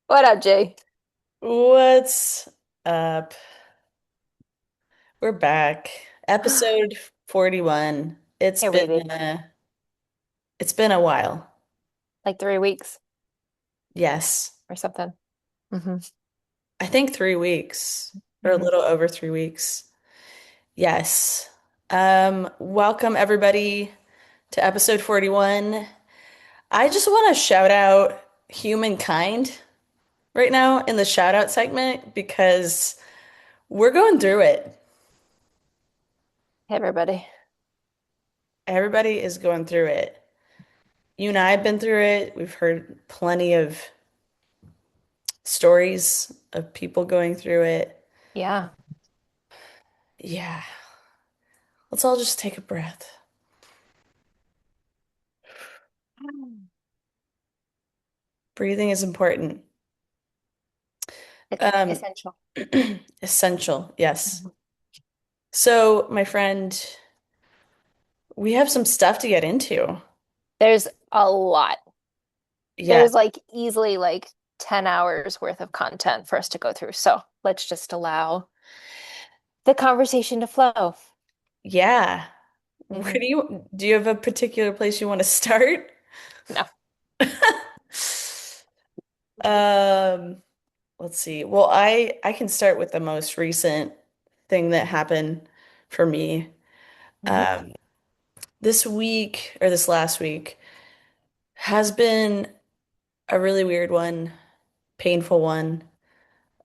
What up, Jay? What's up? We're back. Episode 41. It's Can't been believe it. it's been a while. Like 3 weeks Yes. or something. Hmm. I think 3 weeks or a Hmm. little over 3 weeks. Yes. Welcome everybody to episode 41. I just want to shout out humankind right now in the shout out segment because we're going through it. Hey, everybody. Everybody is going through it. You and I have been through it. We've heard plenty of stories of people going through it. Yeah. Yeah, let's all just take a breath. Breathing is important. It's Um, essential. essential, yes. Mhm. So, my friend, we have some stuff to get into. There's a lot. Yeah, There's like easily like 10 hours worth of content for us to go through. So let's just allow the conversation to flow. yeah. Where Hmm. do you have a particular place you want to start? No. Um, let's see. Well, I can start with the most recent thing that happened for me. Hmm. Um, this week or this last week has been a really weird one, painful one.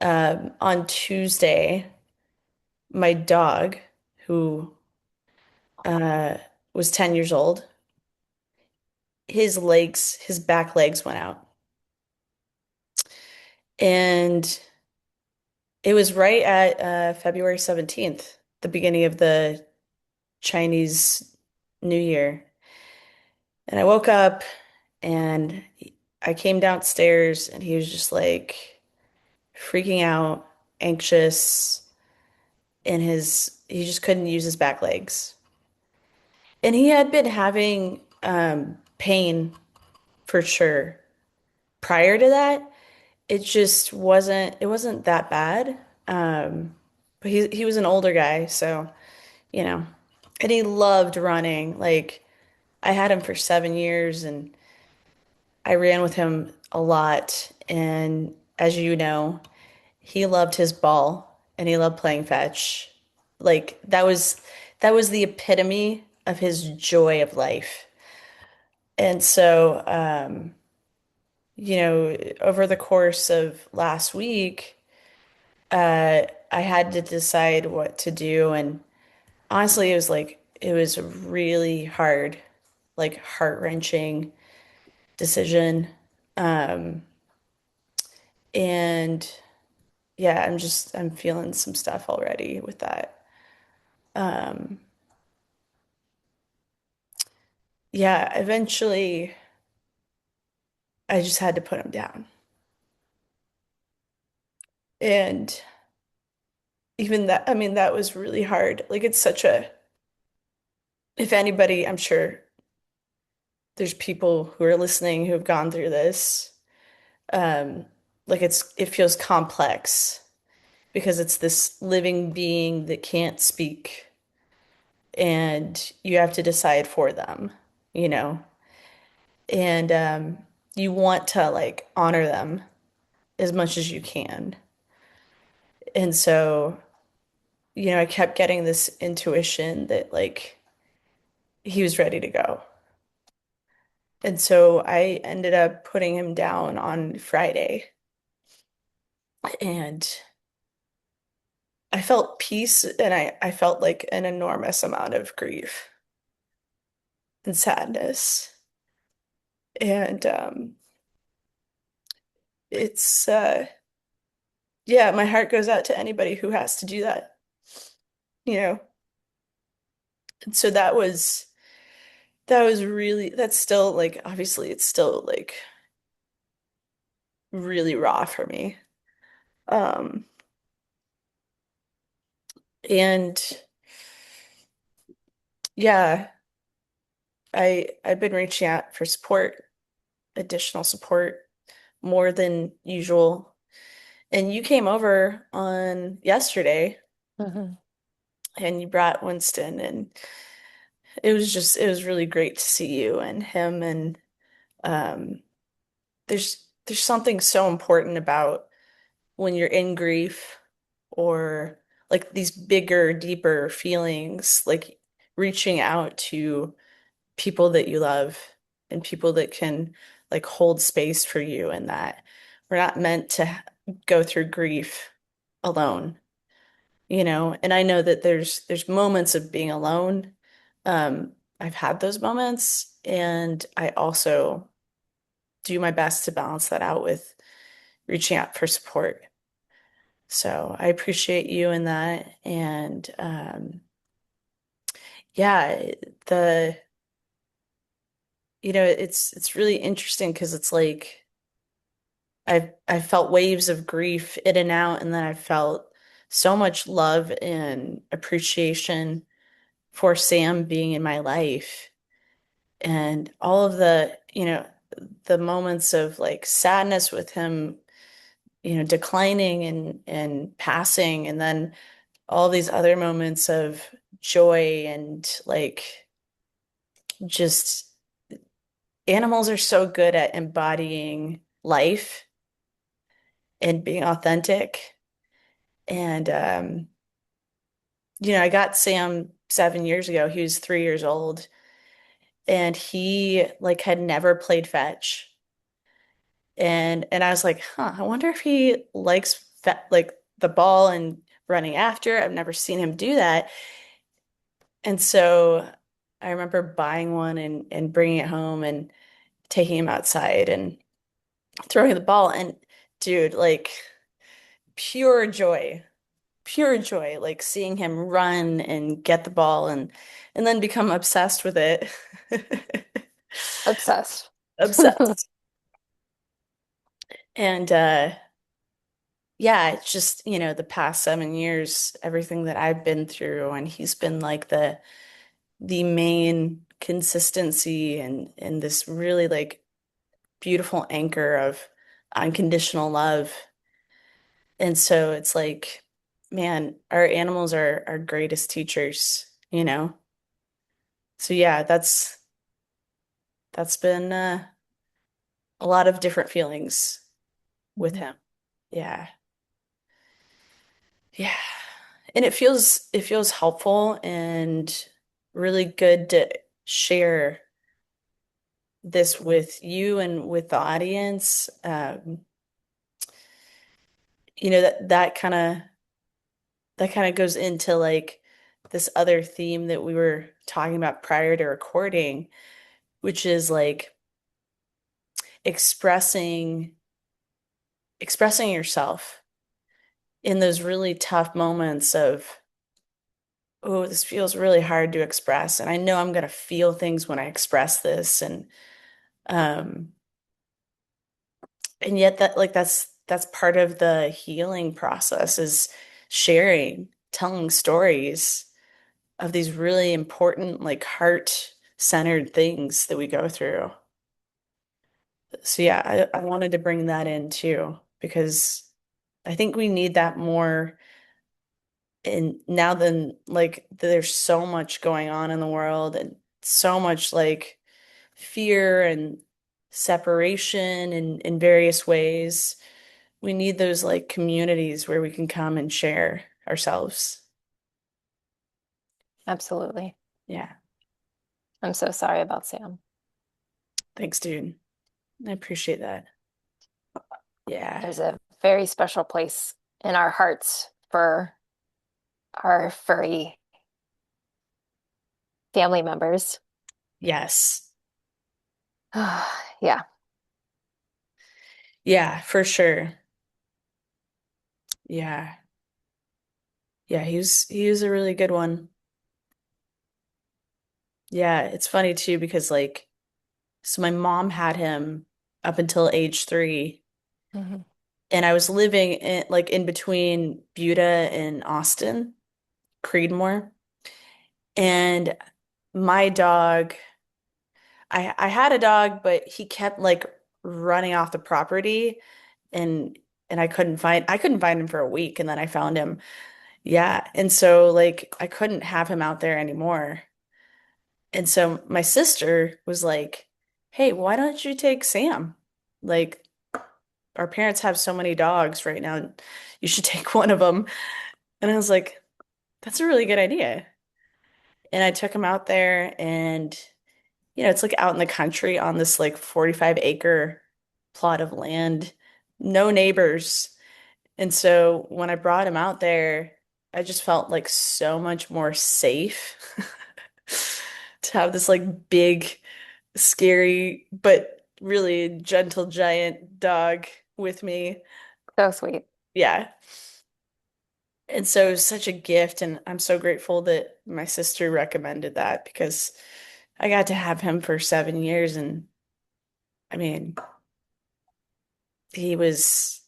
On Tuesday, my dog, who uh, was 10 years old, his back legs went out. And it was right at February 17th, the beginning of the Chinese New Year. And I woke up and I came downstairs and he was just like freaking out, anxious, and he just couldn't use his back legs. And he had been having pain for sure. Prior to that, it wasn't that bad. But he was an older guy, so you know, and he loved running. Like I had him for 7 years and I ran with him a lot. And as you know, he loved his ball and he loved playing fetch. Like that was the epitome of his joy of life. And so, over the course of last week, I had to decide what to do. And honestly, it was a really hard, like heart-wrenching decision. Um, and yeah, I'm feeling some stuff already with that. Um, yeah, eventually I just had to put him down. And even that, I mean, that was really hard. Like it's such a, if anybody, I'm sure there's people who are listening who have gone through this. Um, like it feels complex because it's this living being that can't speak and you have to decide for them, you know? And you want to like honor them as much as you can. And so, I kept getting this intuition that like he was ready to go. And so I ended up putting him down on Friday and I felt peace and I felt like an enormous amount of grief and sadness. And it's yeah, my heart goes out to anybody who has to do that, you know. And so that was really that's still like obviously it's still like really raw for me. Um and yeah, I've been reaching out for support, additional support more than usual. And you came over on yesterday Hmm. and you brought Winston, and it was really great to see you and him. And um there's something so important about when you're in grief or like these bigger, deeper feelings, like reaching out to people that you love and people that can like hold space for you, and that we're not meant to go through grief alone, you know? And I know that there's moments of being alone. I've had those moments, and I also do my best to balance that out with reaching out for support. So I appreciate you in that. And yeah, the it's really interesting because it's like I felt waves of grief in and out, and then I felt so much love and appreciation for Sam being in my life, and all of the moments of like sadness with him, declining and passing, and then all these other moments of joy and like just animals are so good at embodying life and being authentic. And I got Sam 7 years ago. He was 3 years old, and he like had never played fetch. And I was like, huh, I wonder if he likes like the ball and running after. I've never seen him do that. And so I remember buying one and bringing it home and taking him outside and throwing the ball. And dude, like pure joy, pure joy, like seeing him run and get the ball and then become obsessed with it. Obsessed. Obsessed. And yeah, it's just, the past 7 years, everything that I've been through, and he's been like the main consistency and this really like beautiful anchor of unconditional love. And so it's like, man, our animals are our greatest teachers, you know? So yeah, that's been a lot of different feelings with Mhm. him. Yeah. Yeah. And it feels helpful and really good to share this with you and with the audience. That kind of goes into like this other theme that we were talking about prior to recording, which is like expressing expressing yourself in those really tough moments of, oh, this feels really hard to express, and I know I'm gonna feel things when I express this, um and yet that's part of the healing process is sharing, telling stories of these really important, like heart-centered things that we go through. So yeah, I wanted to bring that in too, because I think we need that more. And now then, like, there's so much going on in the world and so much like fear and separation in various ways. We need those like communities where we can come and share ourselves. Absolutely. Yeah. I'm so sorry about Sam. Thanks, dude. I appreciate that. Yeah. There's a very special place in our hearts for our furry family members. Yes. Yeah. Yeah, for sure. Yeah. Yeah, he was a really good one. Yeah, it's funny too because like so my mom had him up until age 3, Hmm. and I was living in between Buda and Austin, Creedmoor. And my dog, I had a dog, but he kept like running off the property and I couldn't find him for a week and then I found him. Yeah. And so like I couldn't have him out there anymore. And so my sister was like, "Hey, why don't you take Sam? Like our parents have so many dogs right now. You should take one of them." And I was like, "That's a really good idea." And I took him out there and it's like out in the country on this like 45-acre plot of land, no neighbors. And so when I brought him out there, I just felt like so much more safe to have this like big, scary, but really gentle giant dog with me. So sweet. Yeah. And so it was such a gift, and I'm so grateful that my sister recommended that because I got to have him for 7 years, and I mean, he was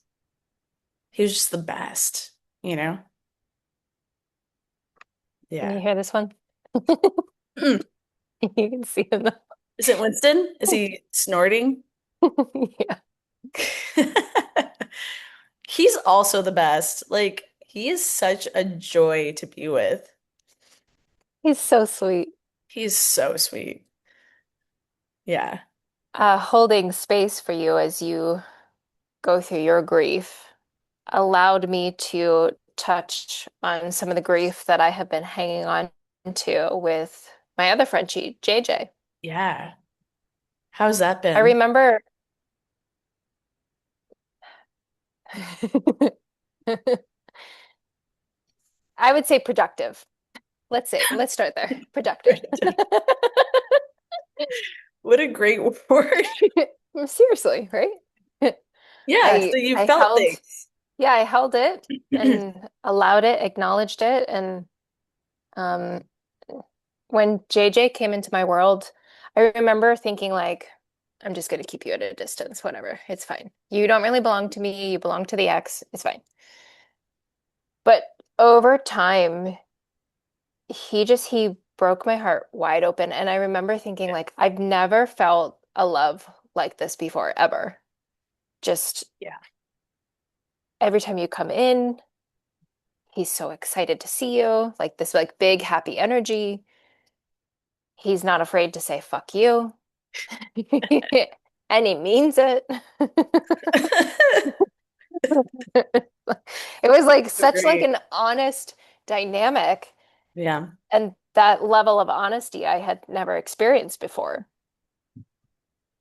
he was just the best, you know? Can you Yeah. hear this one? You can see him. Is it Winston? Is he snorting? Yeah, He's also the best. Like, he is such a joy to be with. he's so sweet. He's so sweet. Yeah. Holding space for you as you go through your grief allowed me to touch on some of the grief that I have been hanging on to with my other Frenchie, JJ. Yeah. How's that I been? remember I would say productive. Let's start there. Productive. What a great word. Seriously, right? Yeah, so you I felt held, things. yeah, I held it and allowed it, acknowledged it, and um when JJ came into my world, I remember thinking like, I'm just gonna keep you at a distance, whatever. It's fine. You don't really belong to me, you belong to the ex. It's fine. But over time, he broke my heart wide open. And I remember thinking like, I've never felt a love like this before, ever. Just Yeah. every time you come in, he's so excited to see you, like this like big happy energy. He's not afraid to say fuck you. And he means it. It was like such like Great. an honest dynamic, Yeah. and that level of honesty I had never experienced before.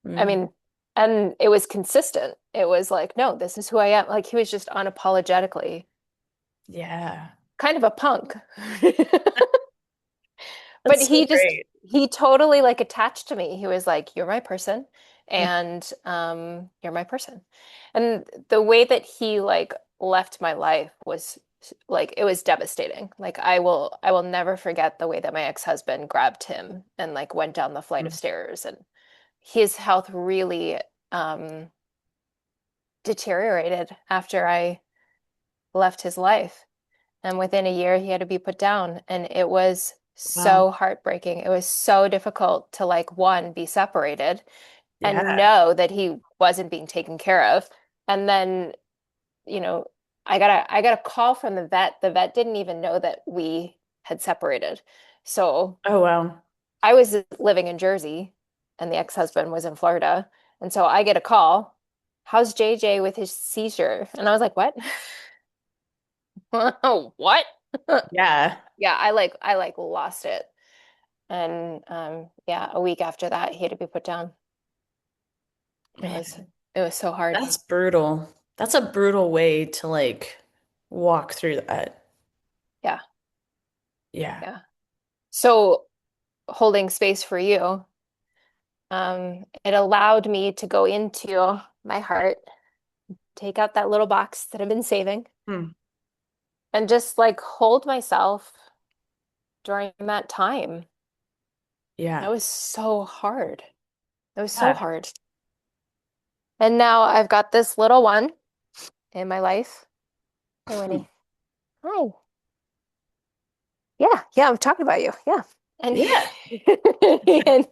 I Mm. mean, and it was consistent. It was like, no, this is who I am. Like he was just unapologetically Yeah. kind of a punk. But That's so great. he totally like attached to me. He was like, "You're my person, Mm. and you're my person." And the way that he like left my life was like it was devastating. Like I will never forget the way that my ex-husband grabbed him and like went down the flight of Mm. stairs, and his health really um deteriorated after I left his life. And within a year, he had to be put down. And it was Wow. so heartbreaking. It was so difficult to, like, one, be separated and Yeah. know that he wasn't being taken care of. And then, you know, I got a call from the vet. The vet didn't even know that we had separated. So Oh, wow. I was living in Jersey and the ex-husband was in Florida. And so I get a call. How's JJ with his seizure? And I was like, what? What? Yeah. Yeah, I like lost it. And yeah, a week after that he had to be put down. Man, It was so hard. that's brutal. That's a brutal way to like walk through that. Yeah, Yeah. yeah. So holding space for you, it allowed me to go into my heart, take out that little box that I've been saving, Hmm. and just like hold myself during that time. That Yeah. was so hard. That was so Yeah. hard. And now I've got this little one in my life. Hey, Hmm. Winnie. Hi. Yeah, yeah, I'm talking about you. Yeah. And Yeah. and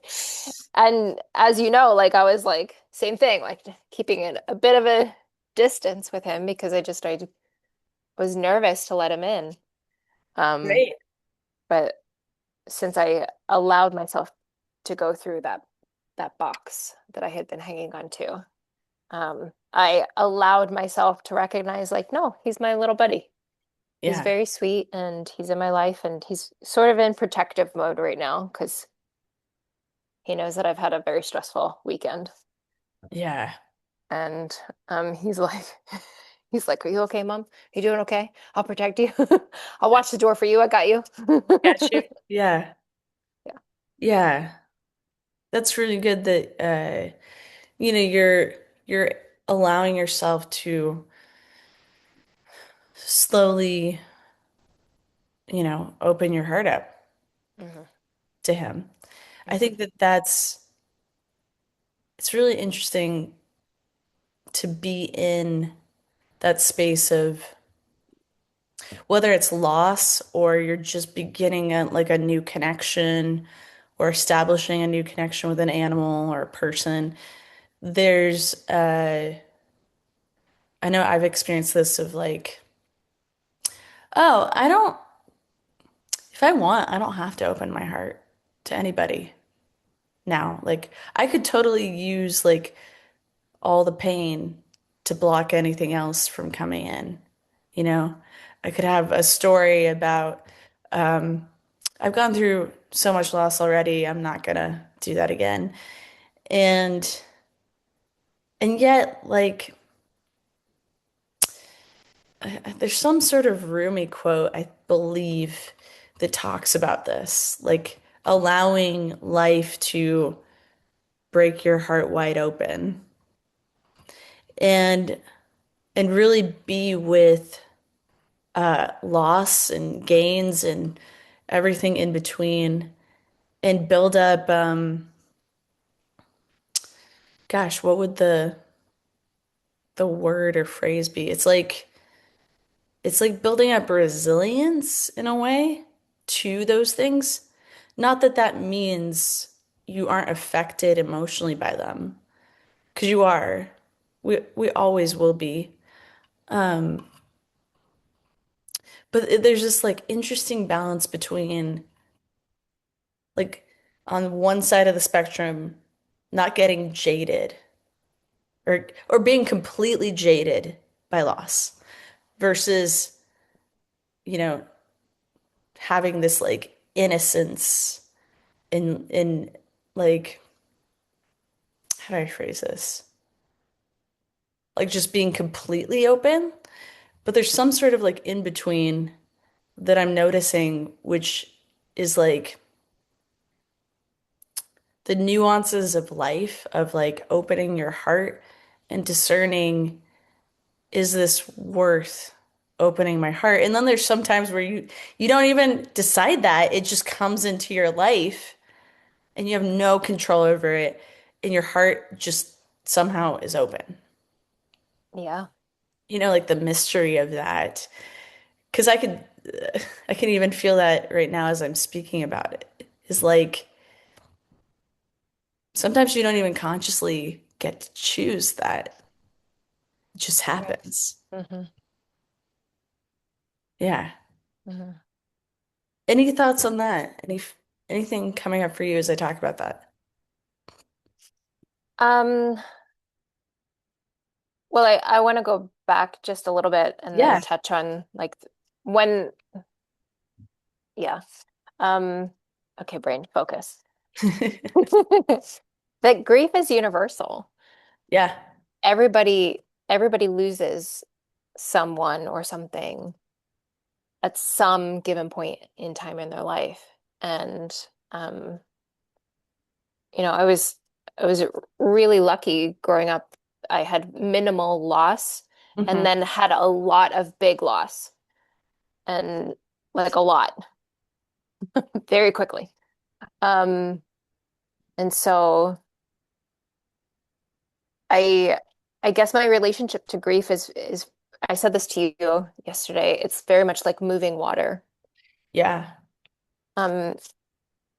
and as you know, like I was like same thing, like keeping it a bit of a distance with him because I was nervous to let him in. Um, Right. but since I allowed myself to go through that box that I had been hanging on to, I allowed myself to recognize like, no, he's my little buddy. He's Yeah. very sweet and he's in my life and he's sort of in protective mode right now because he knows that I've had a very stressful weekend. Yeah. And he's like, he's like, "Are you okay, Mom? Are you doing okay? I'll protect you. I'll watch the door for you. I got you." Got you. Yeah. Yeah. Yeah. That's really good that you're allowing yourself to slowly, open your heart up Hmm. to him. I Hmm. think that it's really interesting to be in that space of whether it's loss or you're just beginning like a new connection or establishing a new connection with an animal or a person. There's I know I've experienced this of like, oh, if I want, I don't have to open my heart to anybody now. Like I could totally use like all the pain to block anything else from coming in, you know? I could have a story about um I've gone through so much loss already. I'm not gonna do that again. And yet like there's some sort of Rumi quote, I believe, that talks about this, like allowing life to break your heart wide open and really be with loss and gains and everything in between and build up gosh, what would the word or phrase be? It's like building up resilience in a way to those things. Not that that means you aren't affected emotionally by them, because you are. We always will be. Um, but there's this like interesting balance between like on one side of the spectrum, not getting jaded or being completely jaded by loss versus, you know, having this like innocence in like how do I phrase this? Like just being completely open, but there's some sort of like in between that I'm noticing, which is like the nuances of life, of like opening your heart and discerning, is this worth opening my heart? And then there's some times where you don't even decide that. It just comes into your life and you have no control over it, and your heart just somehow is open. Yeah. Like the mystery of that. Because I can even feel that right now as I'm speaking about it. Is like sometimes you don't even consciously get to choose that. It just Right. happens. Hmm. Yeah. Hmm. Any thoughts on that? Anything coming up for you as I talk about that? Um, well, I want to go back just a little bit and then Yeah. touch on like when, yeah. Um, okay, brain focus. That grief is universal. Yeah. Everybody loses someone or something at some given point in time in their life. And um, I was really lucky growing up. I had minimal loss and Hmm. then had a lot of big loss and like a lot very quickly. Um, and so I I guess my relationship to grief is I said this to you yesterday. It's very much like moving water. Yeah. Um,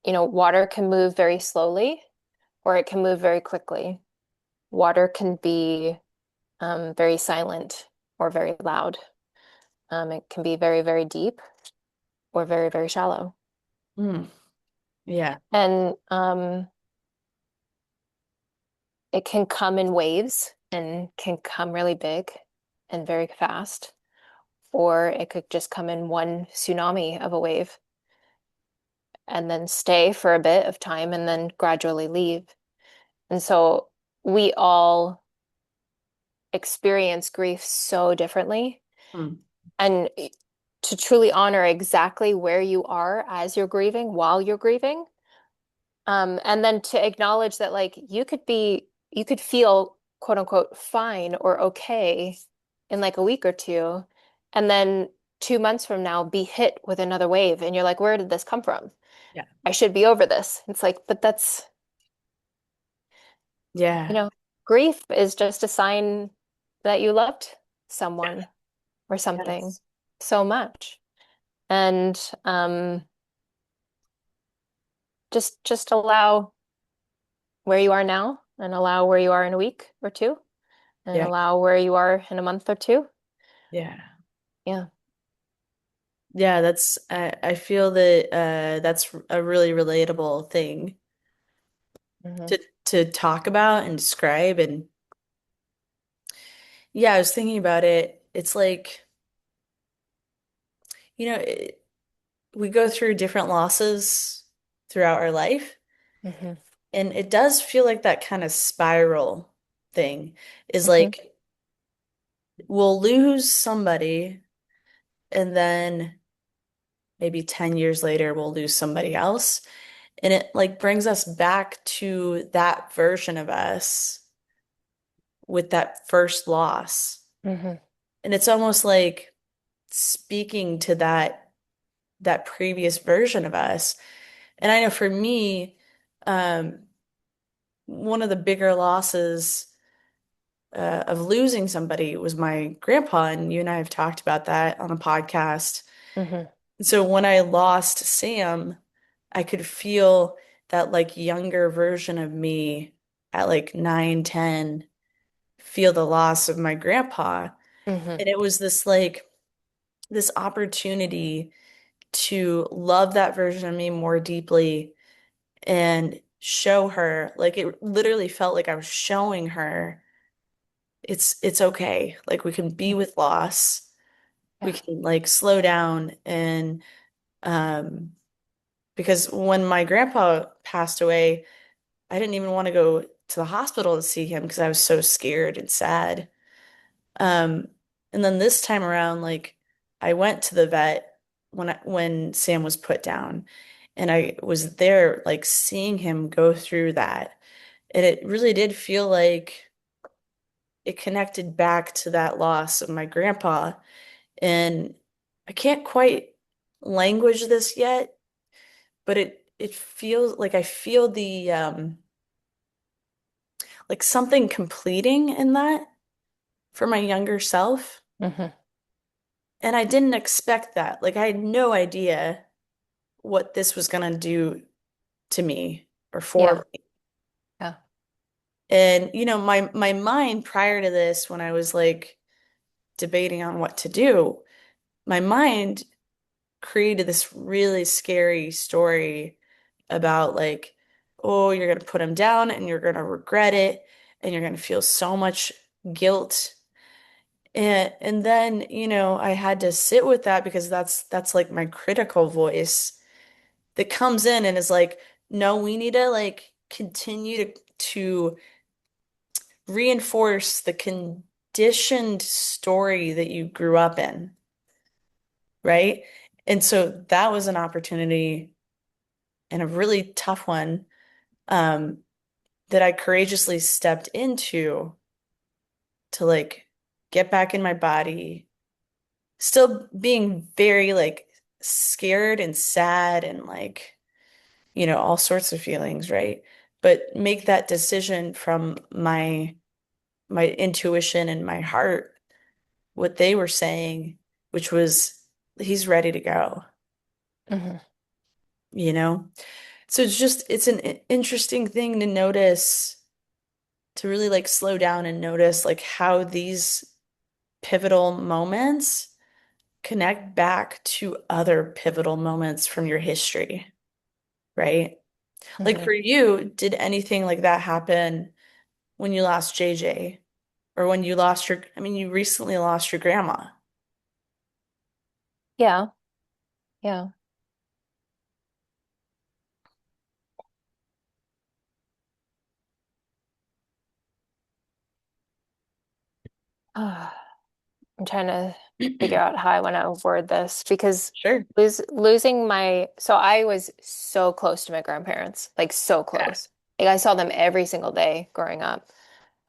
water can move very slowly or it can move very quickly. Water can be very silent or very loud. It can be very, very deep or very, very shallow. Mm, yeah. And it can come in waves and can come really big and very fast, or it could just come in one tsunami of a wave and then stay for a bit of time and then gradually leave. And so we all experience grief so differently. Mm, And to truly honor exactly where you are as you're grieving, while you're grieving, and then to acknowledge that like you could feel quote unquote fine or okay in like a week or two, and then 2 months from now be hit with another wave, and you're like, where did this come from? yeah. I should be over this. It's like, but that's, you Yeah. know, grief is just a sign that you loved someone or something Yes. so much. And just allow where you are now and allow where you are in a week or two and Yeah. allow where you are in a month or two. Yeah. Yeah. Yeah, I feel that that's a really relatable thing Hmm. to talk about and describe. And yeah, I was thinking about it. It's like, you know, we go through different losses throughout our life, Hmm. and it does feel like that kind of spiral thing is Hmm. like we'll lose somebody, and then maybe 10 years later we'll lose somebody else. And it like brings us back to that version of us with that first loss. Hmm. And it's almost like speaking to that previous version of us. And I know for me, um, one of the bigger losses of losing somebody was my grandpa, and you and I have talked about that on a podcast. Hmm. So when I lost Sam, I could feel that like younger version of me at like 9, 10, feel the loss of my grandpa. Hmm. And it was this like this opportunity to love that version of me more deeply and show her, like it literally felt like I was showing her it's okay. Like we can be with loss. We Yeah. can like slow down and um because when my grandpa passed away, I didn't even want to go to the hospital to see him because I was so scared and sad. Um, and then this time around, like I went to the vet when Sam was put down, and I was there, like seeing him go through that, and it really did feel like it connected back to that loss of my grandpa. And I can't quite language this yet, but it feels like I feel the like something completing in that for my younger self. Hmm. And I didn't expect that. Like I had no idea what this was gonna do to me or for Yeah. me. Yeah. And my mind prior to this, when I was like debating on what to do, my mind created this really scary story about like, oh, you're gonna put him down and you're gonna regret it and you're gonna feel so much guilt. And then, I had to sit with that because that's like my critical voice that comes in and is like, no, we need to like continue to reinforce the conditioned story that you grew up in, right? And so that was an opportunity and a really tough one um, that I courageously stepped into to like get back in my body, still being very like scared and sad and like, all sorts of feelings, right? But make that decision from my intuition and my heart, what they were saying, which was he's ready to go, Hmm. you know? So it's an interesting thing to notice, to really like slow down and notice like how these pivotal moments connect back to other pivotal moments from your history, right? Like Hmm. for you, did anything like that happen when you lost JJ or when you lost I mean, you recently lost your grandma. Yeah, yeah. I'm trying to figure out how I want to word this because Sure. losing so I was so close to my grandparents, like so Yeah. close. Like I saw them every single day growing up.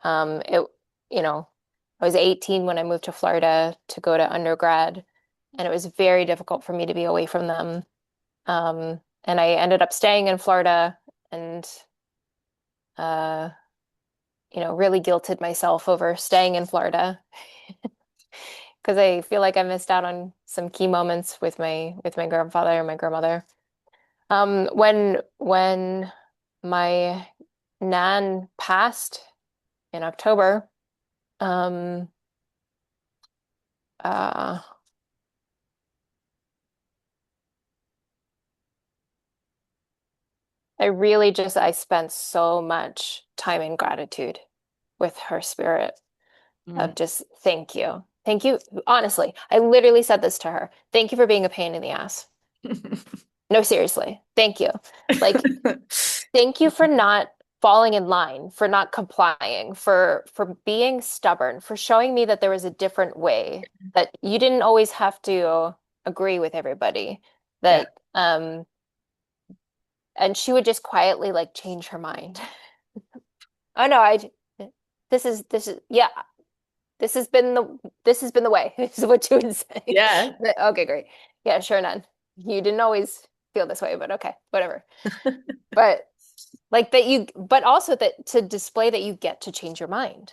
It, you know, I was 18 when I moved to Florida to go to undergrad, and it was very difficult for me to be away from them. And I ended up staying in Florida and uh, really guilted myself over staying in Florida because I feel like I missed out on some key moments with my grandfather and my grandmother. When my nan passed in October, um, uh, I spent so much time in gratitude with her spirit Mm. of just thank you. Thank you. Honestly, I literally said this to her. Thank you for being a pain in the ass. No, seriously. Thank you. Like, thank you for not falling in line, for not complying, for being stubborn, for showing me that there was a different way, that you didn't always have to agree with everybody. Yeah. That and she would just quietly like change her mind. Oh no, yeah, this has been the way. This is what you would say. Yeah. Okay, great. Yeah, sure, none. You didn't always feel this way, but okay, whatever. But like that but also that to display that you get to change your mind.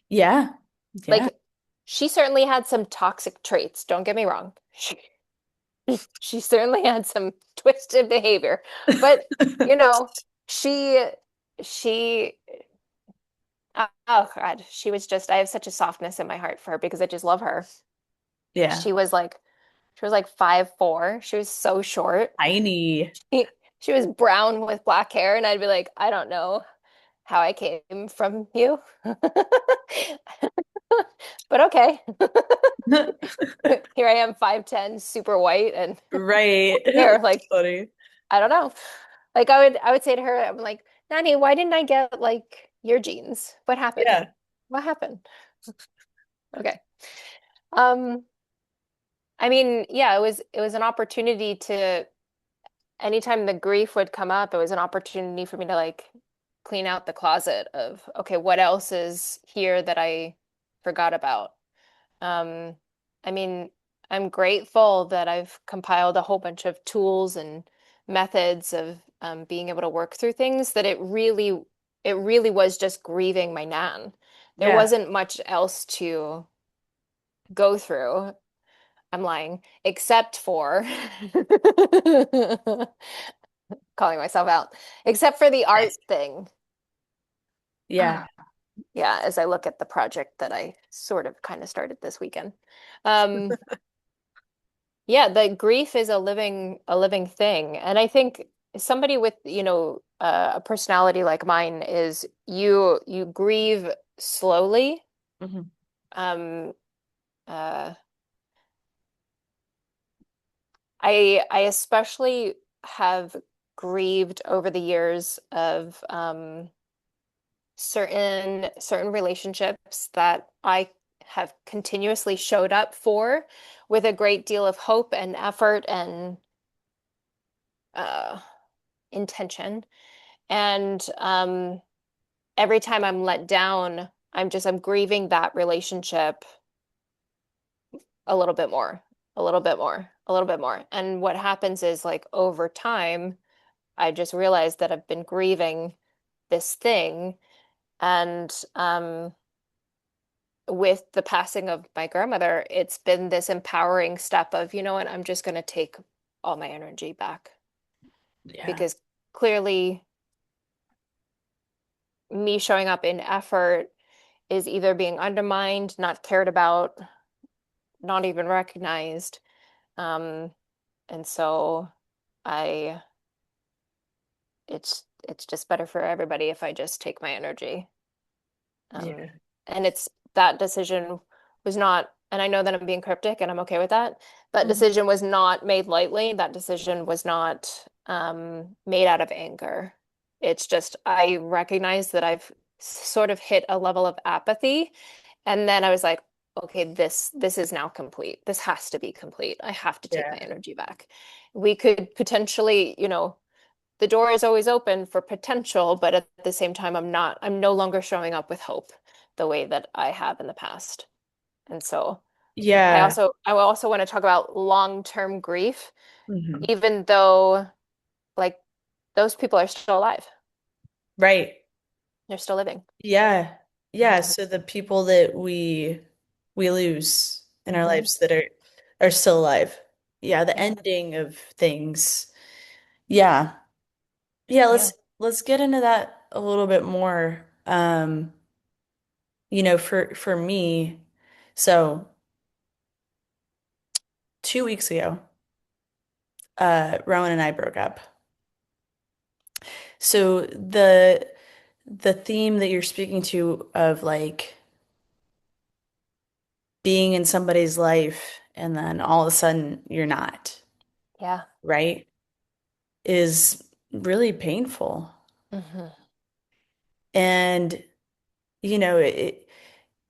Yeah. Yeah. Like she certainly had some toxic traits, don't get me wrong. She certainly had some twisted behavior, but you know, she she oh God, I have such a softness in my heart for her because I just love her. Yeah. She was like she was like 5'4". She was so short. Tiny. She was brown with black hair, and I'd be like, I don't know how I came from you. But okay. Here I am, 5'10", super white and Right. hair. That's funny. I don't know. Like I would say to her, I'm like, Nanny, why didn't I get like your jeans? What happened? Yeah. What happened? Okay. Um, I mean, yeah, it was an opportunity to anytime the grief would come up, it was an opportunity for me to like clean out the closet of, okay, what else is here that I forgot about? Um, I mean, I'm grateful that I've compiled a whole bunch of tools and methods of being able to work through things that it really was just grieving my nan. There Yeah. wasn't much else to go through. I'm lying, except for calling myself out, except for the art thing. Yeah. Yeah, as I look at the project that I sort of kind of started this weekend. Um, yeah, the grief is a living thing. And I think somebody with, a personality like mine is you grieve slowly. Hmm. Um, uh, I especially have grieved over the years of certain relationships that I have continuously showed up for with a great deal of hope and effort and uh, intention. And every time I'm let down, I'm grieving that relationship a little bit more, a little bit more, a little bit more. And what happens is like over time, I just realized that I've been grieving this thing. And with the passing of my grandmother, it's been this empowering step of, you know what, I'm just going to take all my energy back Yeah. because clearly me showing up in effort is either being undermined, not cared about, not even recognized. Um, and so I it's just better for everybody if I just take my energy. Yeah. Um, and it's that decision was not, and I know that I'm being cryptic and I'm okay with that. That Mhm. decision was not made lightly. That decision was not made out of anger. It's just I recognize that I've sort of hit a level of apathy, and then I was like, okay, this is now complete. This has to be complete. I have to take my Yeah. energy back. We could potentially, the door is always open for potential, but at the same time, I'm no longer showing up with hope the way that I have in the past. And so Yeah. I also want to talk about long-term grief, Mhm. even though like those people are still alive. Right. They're still living. Yeah. Yeah. Hmm. So the people that we lose in our Hmm. lives that are still alive. Yeah, the Yeah. ending of things. Yeah. Yeah, Yeah. let's get into that a little bit more. For me, so 2 weeks ago, Rowan and I broke up. So the theme that you're speaking to of like being in somebody's life and then all of a sudden you're not, Yeah. right? Is really painful. Hmm. And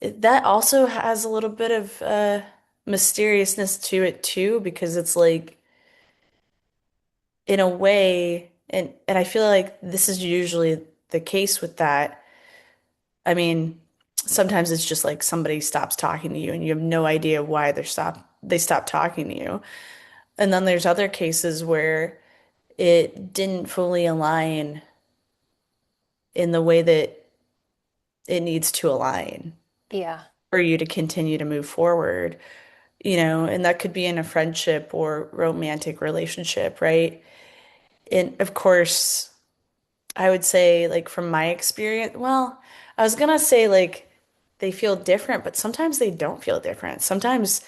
that also has a little bit of mysteriousness to it too, because it's like in a way, and I feel like this is usually the case with that. I mean, sometimes it's just like somebody stops talking to you and you have no idea why they stopped talking to you. And then there's other cases where it didn't fully align in the way that it needs to align Yeah. for you to continue to move forward, and that could be in a friendship or romantic relationship, right? And of course, I would say, like, from my experience, well, I was gonna say, like, they feel different, but sometimes they don't feel different. Sometimes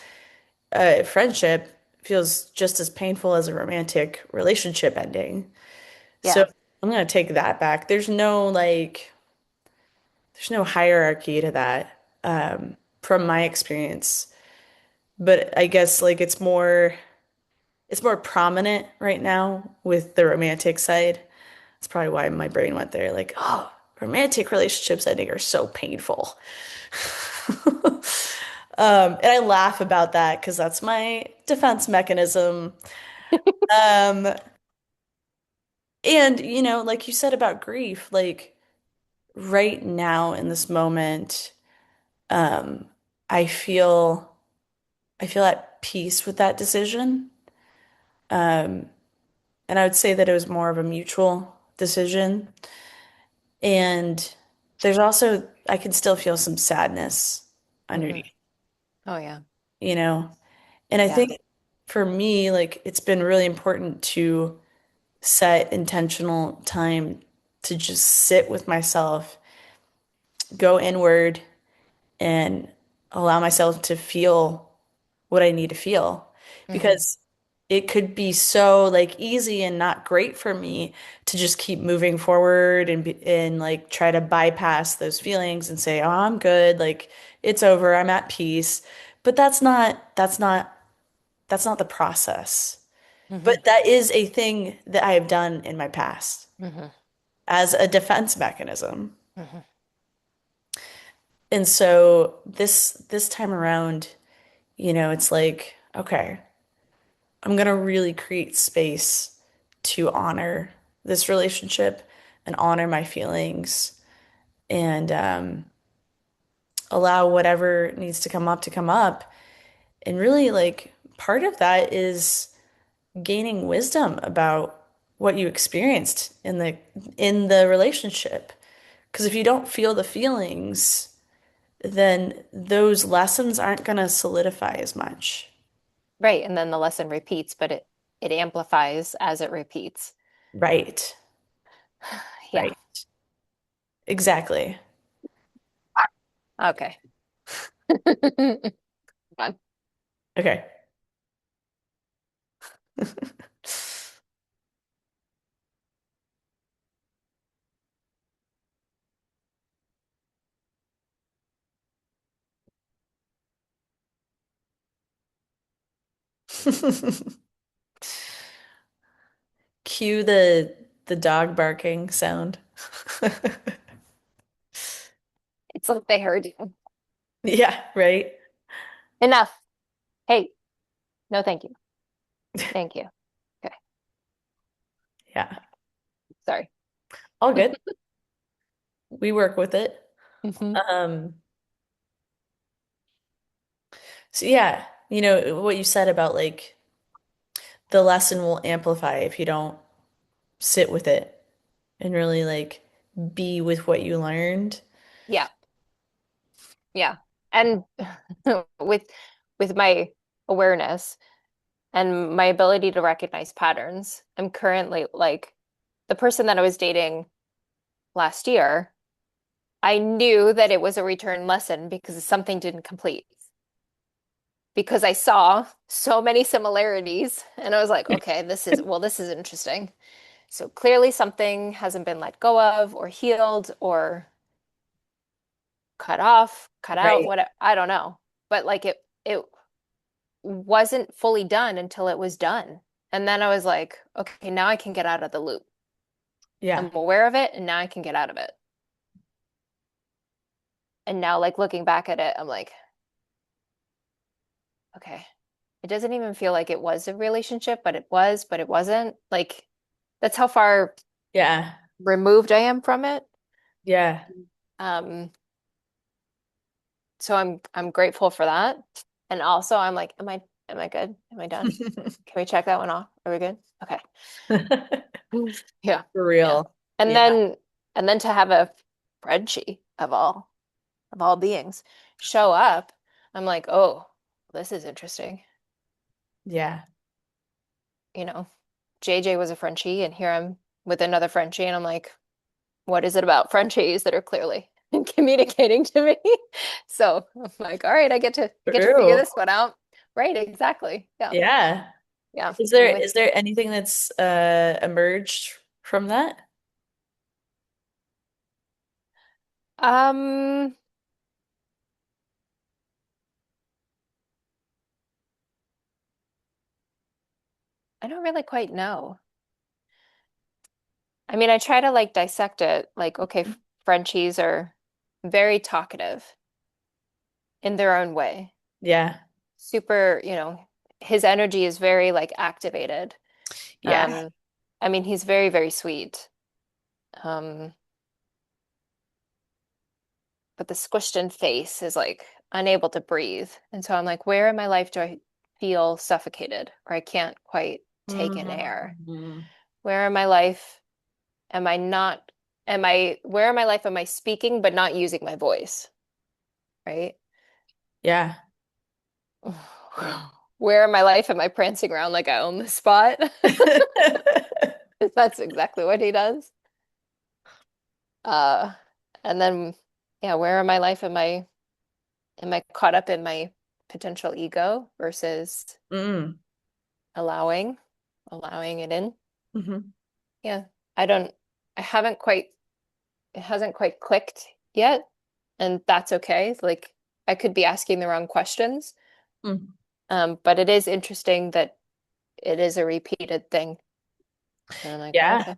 friendship feels just as painful as a romantic relationship ending. So Yeah. I'm gonna take that back. There's no hierarchy to that, from my experience. But I guess like it's more prominent right now with the romantic side. That's probably why my brain went there. Like, oh, romantic relationships I think are so painful. And I laugh about that because that's my defense mechanism. Um, and like you said about grief, like right now in this moment, um, I feel I feel at peace with that decision. Um, and I would say that it was more of a mutual decision. And there's also, I can still feel some sadness Hmm. underneath, Oh yeah. you know? And I Yeah. think for me, like, it's been really important to set intentional time to just sit with myself, go inward, and allow myself to feel what I need to feel. Hmm. Because it could be so like easy and not great for me to just keep moving forward and like try to bypass those feelings and say, "Oh, I'm good. Like it's over. I'm at peace." But that's not the process. But Hmm. that is a thing that I have done in my past Hmm. as a defense mechanism. Hmm. And so this time around, it's like, okay, I'm gonna really create space to honor this relationship and honor my feelings and allow whatever needs to come up. And really, like, part of that is gaining wisdom about what you experienced in the relationship. Because if you don't feel the feelings, then those lessons aren't gonna solidify as much. Right. And then the lesson repeats, but it amplifies as it repeats. Right. Yeah. Right. Exactly. Okay. Fine. Okay. Cue the dog barking sound. It's like they heard you. Yeah, right. Enough. Hey, no, thank you. Thank you. Okay. Yeah. Sorry. All good. We work with it. Hmm. Um, so yeah, what you said about like the lesson will amplify if you don't sit with it and really like be with what you learned. Yeah. Yeah. And with with my awareness and my ability to recognize patterns, I'm currently like the person that I was dating last year, I knew that it was a return lesson because something didn't complete. Because I saw so many similarities and I was like, okay, this is interesting. So clearly something hasn't been let go of or healed or cut off, cut out, Right. what I don't know. But like it wasn't fully done until it was done. And then I was like, okay, now I can get out of the loop. Yeah. I'm aware of it and now I can get out of it. And now like looking back at it, I'm like, okay, it doesn't even feel like it was a relationship, but it was, but it wasn't. Like that's how far Yeah. removed I am from it. Yeah. Um, so I'm grateful for that. And also I'm like, am I good? Am I done? Can we check that one off? Are we good? Okay. Yeah. For Yeah. real. And Yeah. then and then to have a Frenchie of all beings show up, I'm like, oh, this is interesting. Yeah. You know, JJ was a Frenchie and here I'm with another Frenchie and I'm like, what is it about Frenchies that are clearly communicating to me? So I'm like, all right, I get to figure True. this one out. Right, exactly. Yeah. Yeah. Yeah. Is there And with is there anything that's emerged from that? um I don't really quite know. I mean, I try to like dissect it like, okay, Frenchies are very talkative in their own way. Yeah. Super, his energy is very like activated. Yeah. Um, I mean, he's very, very sweet. Um, but the squished in face is like unable to breathe. And so I'm like, where in my life do I feel suffocated or I can't quite take in air? Mhm. Where in my life am I not, where in my life am I speaking but not using my voice, right? Yeah. Where in my life am I prancing around like I own the spot? That's exactly what he does. Uh, and then, yeah, where in my life am I caught up in my potential ego versus Mm. allowing, allowing it in? Hmm. Yeah, I don't, I haven't quite, it hasn't quite clicked yet, and that's okay. Like, I could be asking the wrong questions, Mm. but it is interesting that it is a repeated thing. And I'm like, oh, Yeah, okay.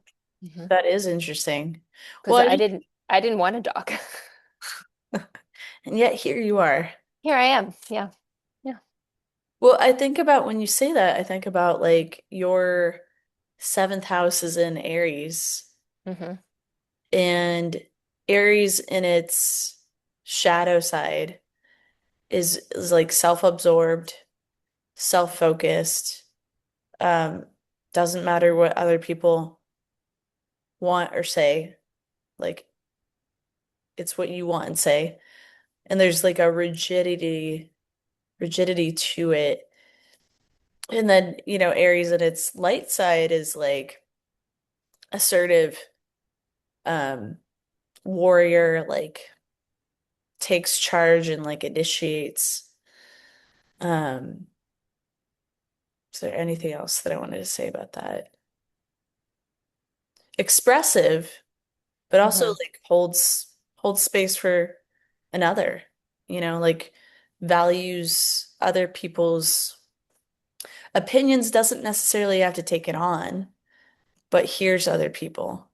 Hmm. that is interesting. Because Well, I didn't want a dog. and yet here you are. Here I am. Yeah. Yeah. Well, I think about when you say that, I think about like your seventh house is in Aries, Hmm. and Aries in its shadow side is like self-absorbed, self-focused. Um, doesn't matter what other people want or say. Like it's what you want and say. And there's like a rigidity to it. And then, Aries at its light side is like assertive, um warrior, like takes charge and like initiates. Is there anything else that I wanted to say about that? Expressive, but also Hmm. like holds space for another, like values other people's opinions, doesn't necessarily have to take it on, but hears other people,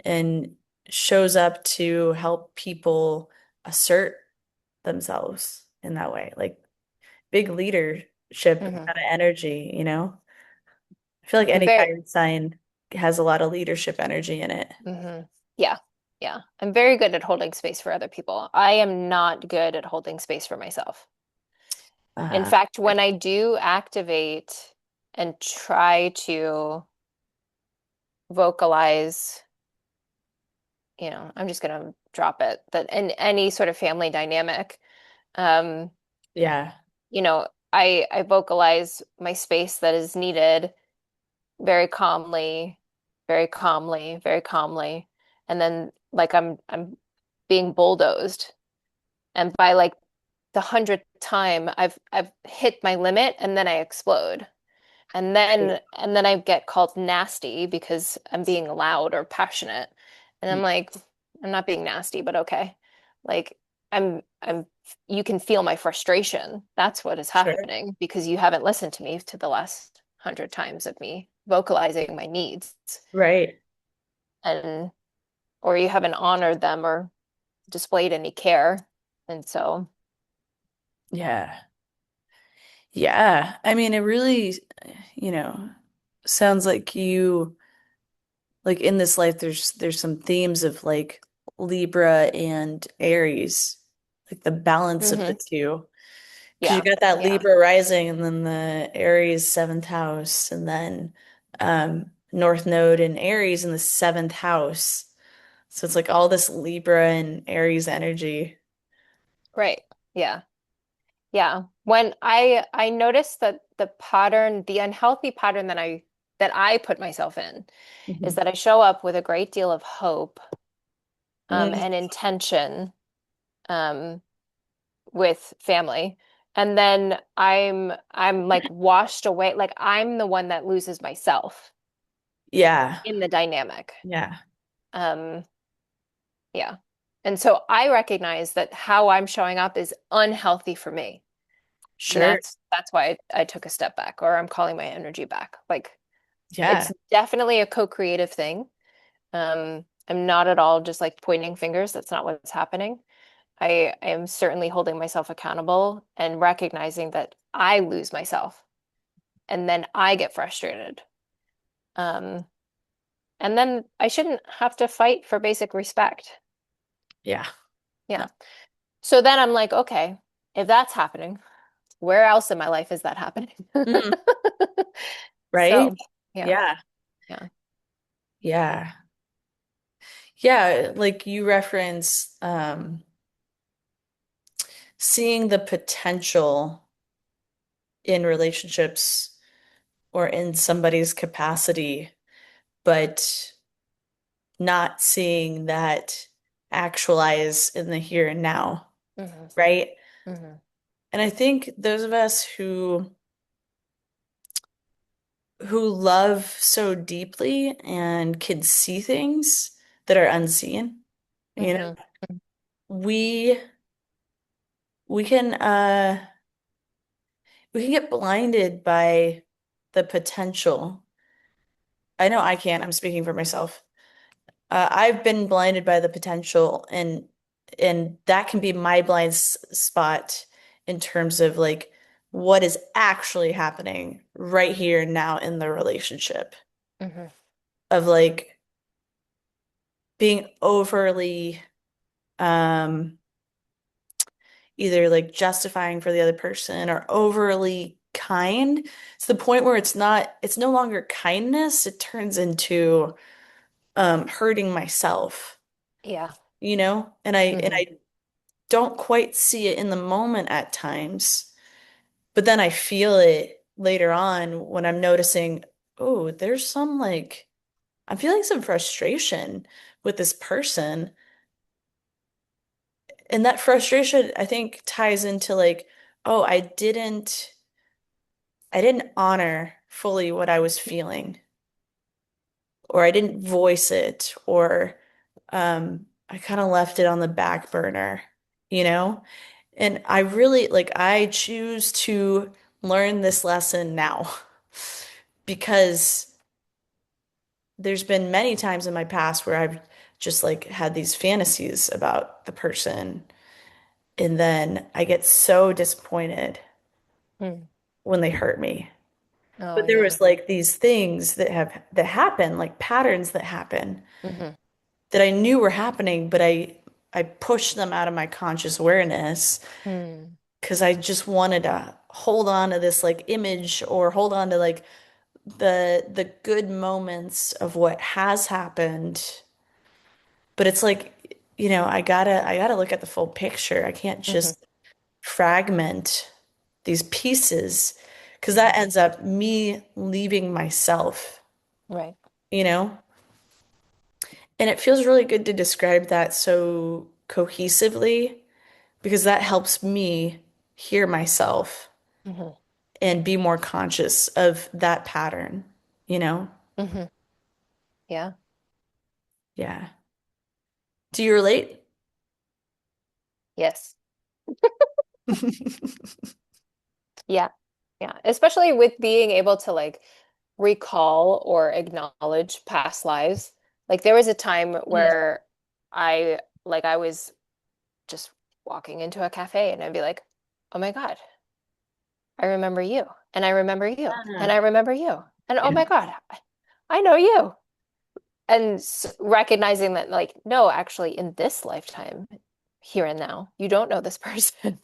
and shows up to help people assert themselves in that way. Like big leadership kind Hmm. of energy. I feel like I'm any very, fire sign has a lot of leadership energy in it. hmm yeah, yeah. I'm very good at holding space for other people. I am not good at holding space for myself. In Uh, fact, when I do activate and try to vocalize, I'm just gonna drop it, that in any sort of family dynamic, um, yeah, I vocalize my space that is needed very calmly, very calmly, very calmly, and then like I'm being bulldozed, and by like the 100th time, I've hit my limit, and then I explode. And then I get called nasty because I'm being loud or passionate. And I'm like, I'm not being nasty, but okay. Like I'm you can feel my frustration. That's what is sure. happening because you haven't listened to me to the last 100 times of me vocalizing my needs Right. and or you haven't honored them or displayed any care. And so, Yeah. Yeah. I mean, it really, you know, sounds like you like in this life there's some themes of like Libra and Aries, like the balance of the mhm, two. Because you yeah, got that yeah, Libra rising and then the Aries seventh house and then North Node in Aries in the seventh house. So it's like all this Libra and Aries energy. right. Yeah. Yeah. When I noticed that the pattern, the unhealthy pattern that I put myself in is Mhm. that I show up with a great deal of hope Mm, and intention um, with family. And then I'm like washed away, like I'm the one that loses myself yeah. in the dynamic. Yeah. Um, yeah. And so I recognize that how I'm showing up is unhealthy for me. And Sure. that's why I took a step back or I'm calling my energy back. Like Yeah. it's definitely a co-creative thing. I'm not at all just like pointing fingers. That's not what's happening. I am certainly holding myself accountable and recognizing that I lose myself and then I get frustrated. Um, and then I shouldn't have to fight for basic respect. Yeah. Yeah. No. So then I'm like, okay, if that's happening, where else in my life is that happening? Mm, right? So, yeah, Yeah. yeah. Yeah. Yeah, like you reference seeing the potential in relationships or in somebody's capacity, but not seeing that actualize in the here and now, Hmm. right? Hmm. And I think those of us who love so deeply and can see things that are unseen, you know, Hmm. we we can we can get blinded by the potential. I know I can't, I'm speaking for myself. I've been blinded by the potential and that can be my blind spot in terms of like what is actually happening right here and now in the relationship Hmm. of like being overly um either like justifying for the other person or overly kind to the point where it's no longer kindness, it turns into hurting myself, Yeah. and Hmm. I don't quite see it in the moment at times, but then I feel it later on when I'm noticing, oh, there's some like I'm feeling some frustration with this person. And that frustration, I think, ties into like, oh, I didn't honor fully what I was feeling, or I didn't voice it, or I kind of left it on the back burner, you know? And I really like I choose to learn this lesson now because there's been many times in my past where I've just like had these fantasies about the person, and then I get so disappointed Hmm. when they hurt me. Oh But there yeah. was like these things that happen, like patterns that happen Hmm. that I knew were happening, but I pushed them out of my conscious awareness Hmm. because I just wanted to hold on to this like image or hold on to like the good moments of what has happened. But it's like, I gotta look at the full picture. I can't Hmm. just fragment these pieces because Hmm. that ends up me leaving myself, Right. you know? And it feels really good to describe that so cohesively because that helps me hear myself Hmm. and be more conscious of that pattern, you know? Hmm. Yeah. Yeah. Do you relate? Yes. Yeah. Yeah. Especially with being able to like recall or acknowledge past lives. Like there was a time Mm. where I was just walking into a cafe and I'd be like, "Oh my God, I remember you. And I remember you. And Yeah. I remember you. And oh Yeah. my God, I know you." And recognizing that like, no, actually in this lifetime, here and now, you don't know this person.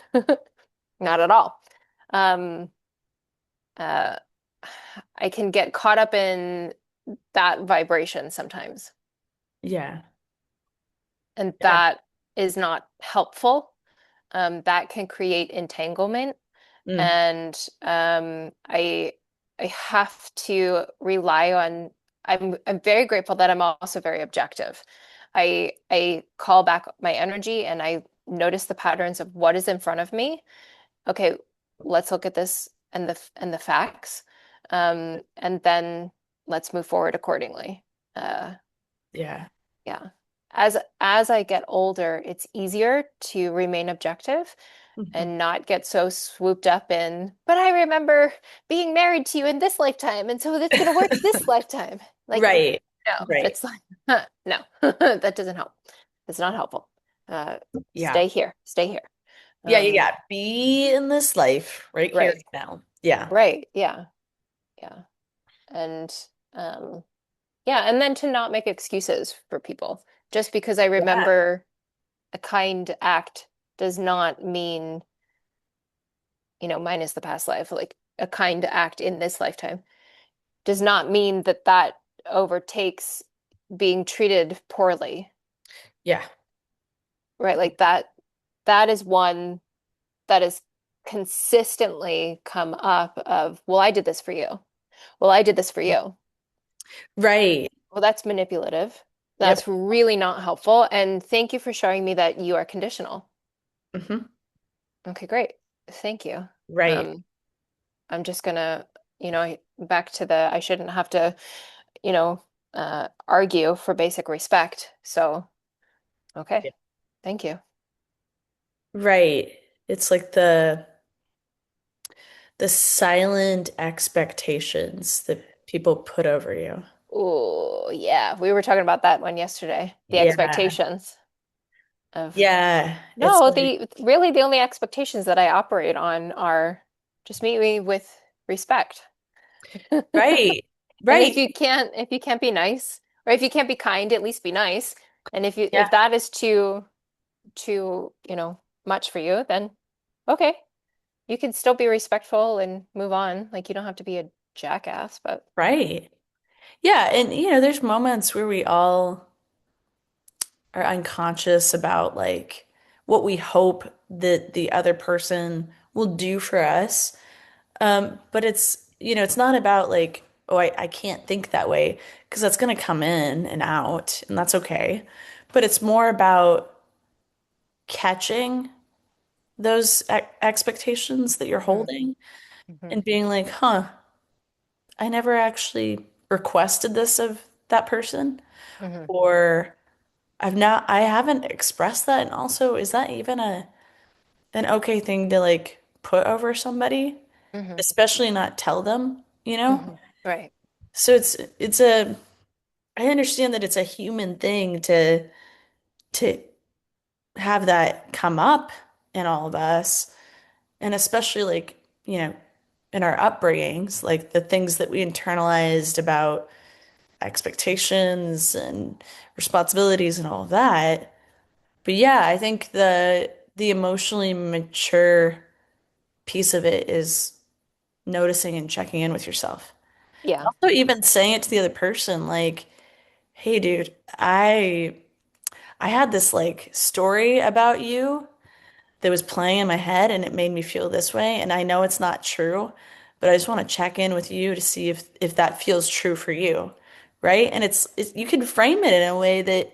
Not at all. Um, uh, I can get caught up in that vibration sometimes, Yeah. and Yeah. that is not helpful. That can create entanglement, Mm. and I have to rely on. I'm very grateful that I'm also very objective. I call back my energy and I notice the patterns of what is in front of me. Okay, let's look at this and the facts, and then let's move forward accordingly. Uh, Yeah. yeah. As I get older, it's easier to remain objective Mhm. and not get so swooped up in, but I remember being married to you in this lifetime, and so it's gonna work this lifetime. Like, Right. no, Right. it's like, no, that doesn't help. It's not helpful. Yeah. Stay here, stay here. Yeah, yeah, Um, yeah. Be in this life right here right, and now. Yeah. right, yeah, yeah. And um, yeah, and then to not make excuses for people. Just because I Yeah. remember a kind act does not mean, mine is the past life, like a kind act in this lifetime does not mean that that overtakes being treated poorly, Yeah. right? Like that is one that is consistently come up of, well, I did this for you. Well, I did this for you. Right. Well, that's manipulative. Yep. That's really not helpful. And thank you for showing me that you are conditional. Hmm. Okay, great. Thank you. Right. Um, I'm just gonna, back to the I shouldn't have to, you know, argue for basic respect. So, okay, Yeah. thank you. Right. It's like the silent expectations that people put over you. Oh, yeah, we were talking about that one yesterday. The Yeah. expectations of Yeah. It's no, like, the only expectations that I operate on are just meet me with respect. right. And Right. if you can't be nice, or if you can't be kind, at least be nice. And if Yeah. that is too, much for you, then okay. You can still be respectful and move on. Like you don't have to be a jackass, but Right. Yeah. And, there's moments where we all are unconscious about like what we hope that the other person will do for us. But it's not about like oh, I can't think that way because that's going to come in and out, and that's okay. But it's more about catching those expectations that you're Hmm. holding Hmm. and being like, huh, I never actually requested this of that person, Hmm. or I haven't expressed that. And also, is that even an okay thing to like put over somebody, Hmm. especially not tell them, you know? Hmm. Right. So I understand that it's a human thing to have that come up in all of us, and especially like, in our upbringings, like the things that we internalized about expectations and responsibilities and all of that. But yeah, I think the emotionally mature piece of it is noticing and checking in with yourself. Yeah. Also even saying it to the other person, like, hey dude, I had this like story about you that was playing in my head and it made me feel this way. And I know it's not true, but I just want to check in with you to see if that feels true for you. Right? And it's you can frame it in a way that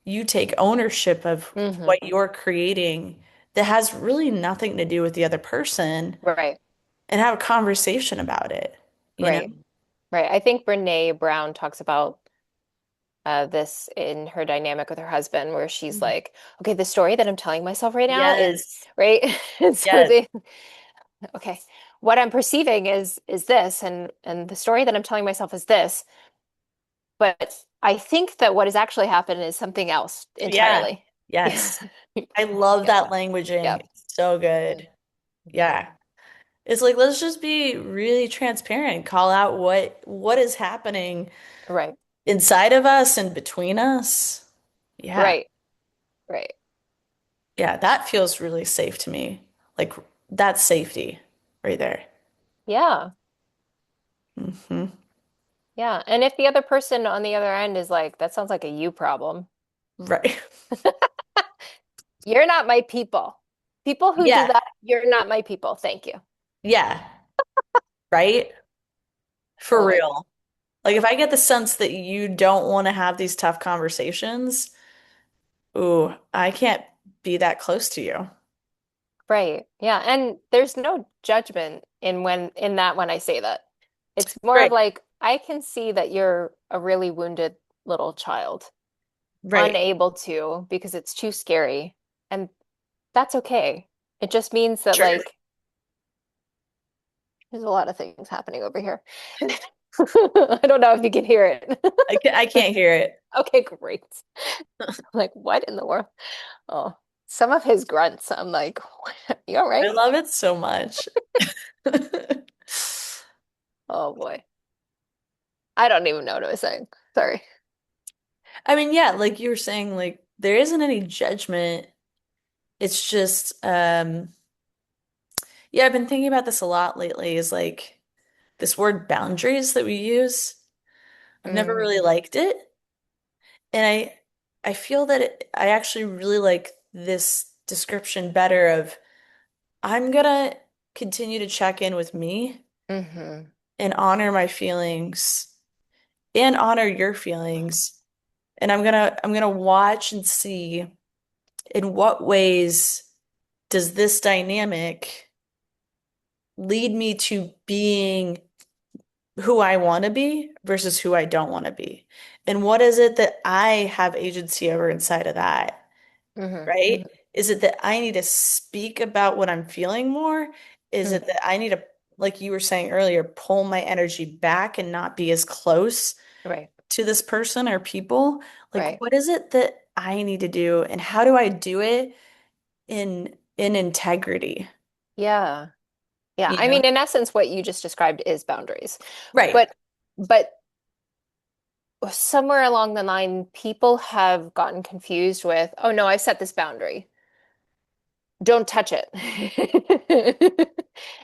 you take ownership of Hmm. what you're creating that has really nothing to do with the other person Right. and have a conversation about it, you know? Right. Right. I think Brene Brown talks about this in her dynamic with her husband, where she's Mhm. like, okay, the story that I'm telling myself right now is Yes. right. And so Yes. they, okay, what I'm perceiving is this, and the story that I'm telling myself is this, but I think that what has actually happened is something else Yeah. entirely. Yeah. Yes. I love Yeah. that languaging. Yeah. It's so good. Mhm. Yeah. It's like let's just be really transparent, call out what is happening Right. inside of us and between us. Yeah. Right. Right. Yeah, that feels really safe to me. Like that's safety right there. Yeah. Hmm. Yeah. And if the other person on the other end is like, that sounds like a you problem, Right. you're not my people. People who do Yeah. that, you're not my people. Thank you. Yeah. Right. For Totally. real. Like if I get the sense that you don't want to have these tough conversations, ooh, I can't be that close to you. Right. Yeah. And there's no judgment in that when I say that. It's more of Right. like, I can see that you're a really wounded little child, Right. unable to because it's too scary. And that's okay. It just means that Sure. like there's a lot of things happening over here. I don't know if you can hear it. I can't hear it. Okay, great. Like, what in the world? Oh, some of his grunts, I'm like, you all I right? love it so much. Oh boy. I don't even know what I was saying. Sorry. I mean, yeah, like you were saying, like there isn't any judgment. It's just, yeah, I've been thinking about this a lot lately, is like this word boundaries that we use. I've never Mm, really liked it. And I feel that I actually really like this description better of I'm gonna continue to check in with me hmm. and honor my feelings and honor your feelings. And I'm gonna watch and see in what ways does this dynamic lead me to being who I want to be versus who I don't want to be. And what is it that I have agency over inside of that, Hmm. right? Is it that I need to speak about what I'm feeling more? Is it Hmm. that I need to, like you were saying earlier, pull my energy back and not be as close Right. to this person or people? Like, Right. what is it that I need to do, and how do I do it in integrity? Yeah. Yeah. You I mean, know? in essence, what you just described is boundaries. Right. But but somewhere along the line, people have gotten confused with, oh no, I set this boundary. Don't touch it.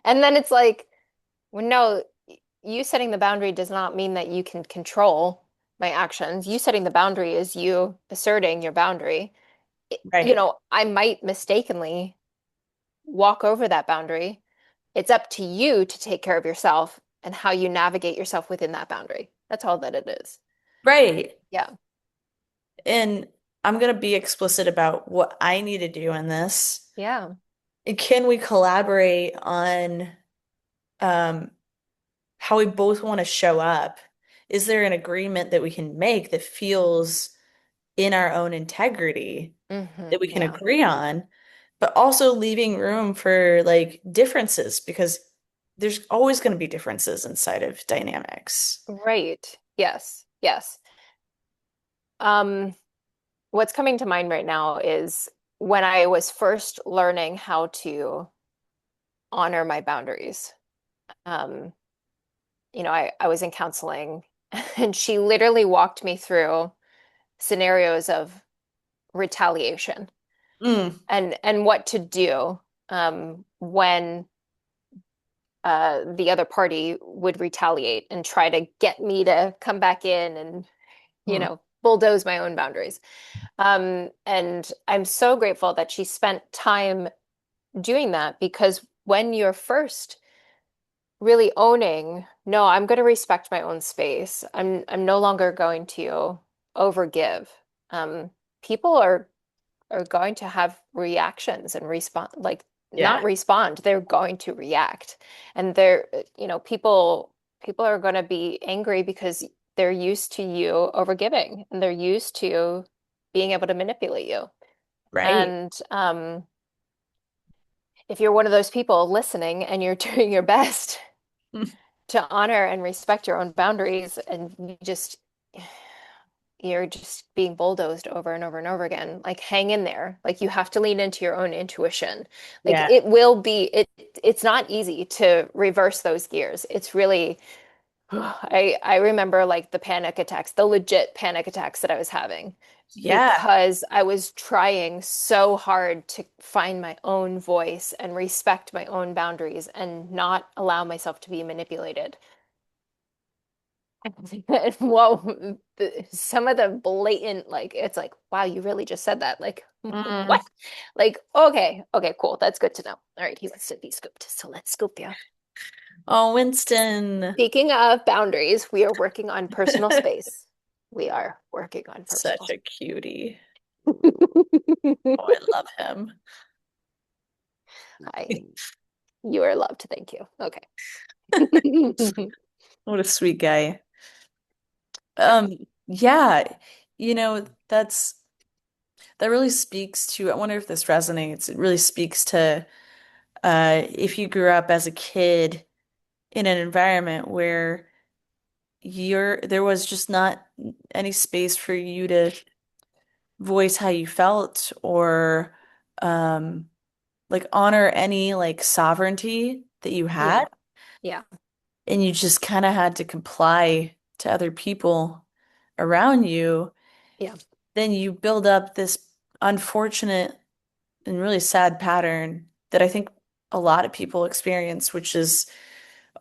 And then it's like, well, no, you setting the boundary does not mean that you can control my actions. You setting the boundary is you asserting your boundary. You Right. know, I might mistakenly walk over that boundary. It's up to you to take care of yourself. and how you navigate yourself within that boundary. That's all that it is. Right. Yeah. And I'm going to be explicit about what I need to do in this. Yeah. Can we collaborate on um, how we both want to show up? Is there an agreement that we can make that feels in our own integrity that we can Yeah. agree on, but also leaving room for like differences because there's always going to be differences inside of dynamics. Right. Yes. Yes. Um, what's coming to mind right now is when I was first learning how to honor my boundaries. Um, I was in counseling and she literally walked me through scenarios of retaliation Mm, and what to do when the other party would retaliate and try to get me to come back in and, mm, bulldoze my own boundaries. And I'm so grateful that she spent time doing that because when you're first really owning, no, I'm going to respect my own space. I'm no longer going to overgive. Um, People are going to have reactions and respond, like not yeah, respond, they're going to react. And people are going to be angry because they're used to you overgiving and they're used to being able to manipulate you. right. And if you're one of those people listening and you're doing your best Mm, to honor and respect your own boundaries and you're just being bulldozed over and over and over again, like hang in there. Like you have to lean into your own intuition. Like yeah. it's not easy to reverse those gears. It's really I remember like the panic attacks, the legit panic attacks that I was having Yeah. because I was trying so hard to find my own voice and respect my own boundaries and not allow myself to be manipulated. Whoa, some of the blatant, like, it's like, wow, you really just said that. Like, Mm. what? Like, okay, okay, cool. That's good to know. All right, he wants to be scooped. So let's scoop you. Oh, Winston, Speaking of boundaries, we are working on personal space. We are working on personal such a cutie. space. Oh, I love him. I, you are loved. Thank you. Okay. What a sweet guy. Yeah. Um, yeah, that really speaks to, I wonder if this resonates. It really speaks to if you grew up as a kid in an environment where there was just not any space for you to voice how you felt or um like honor any like sovereignty that you had Yeah. Yeah. and you just kind of had to comply to other people around you, Yeah. then you build up this unfortunate and really sad pattern that I think a lot of people experience, which is,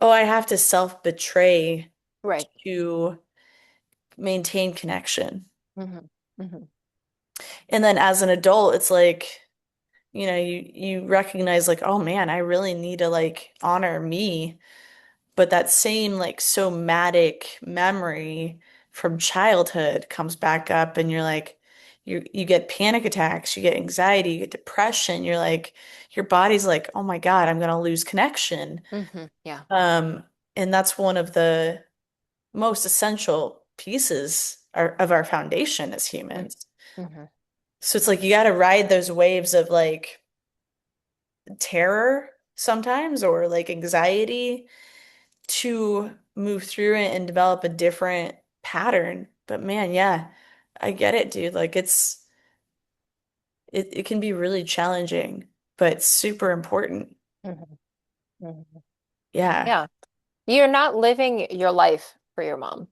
oh, I have to self-betray Right. to maintain connection. Hmm. Hmm. And then as an adult, it's like, you recognize like, oh man, I really need to like honor me. But that same like somatic memory from childhood comes back up and you're like, you get panic attacks, you get anxiety, you get depression. You're like, your body's like, oh my God, I'm gonna lose connection. Yeah. Um, and that's one of the most essential pieces of our foundation as humans. Hmm. So it's like you got to ride those waves of like terror sometimes or like anxiety to move through it and develop a different pattern. But man, yeah, I get it, dude. Like it can be really challenging, but super important. Hmm. Hmm. Yeah. Yeah. You're not living your life for your mom.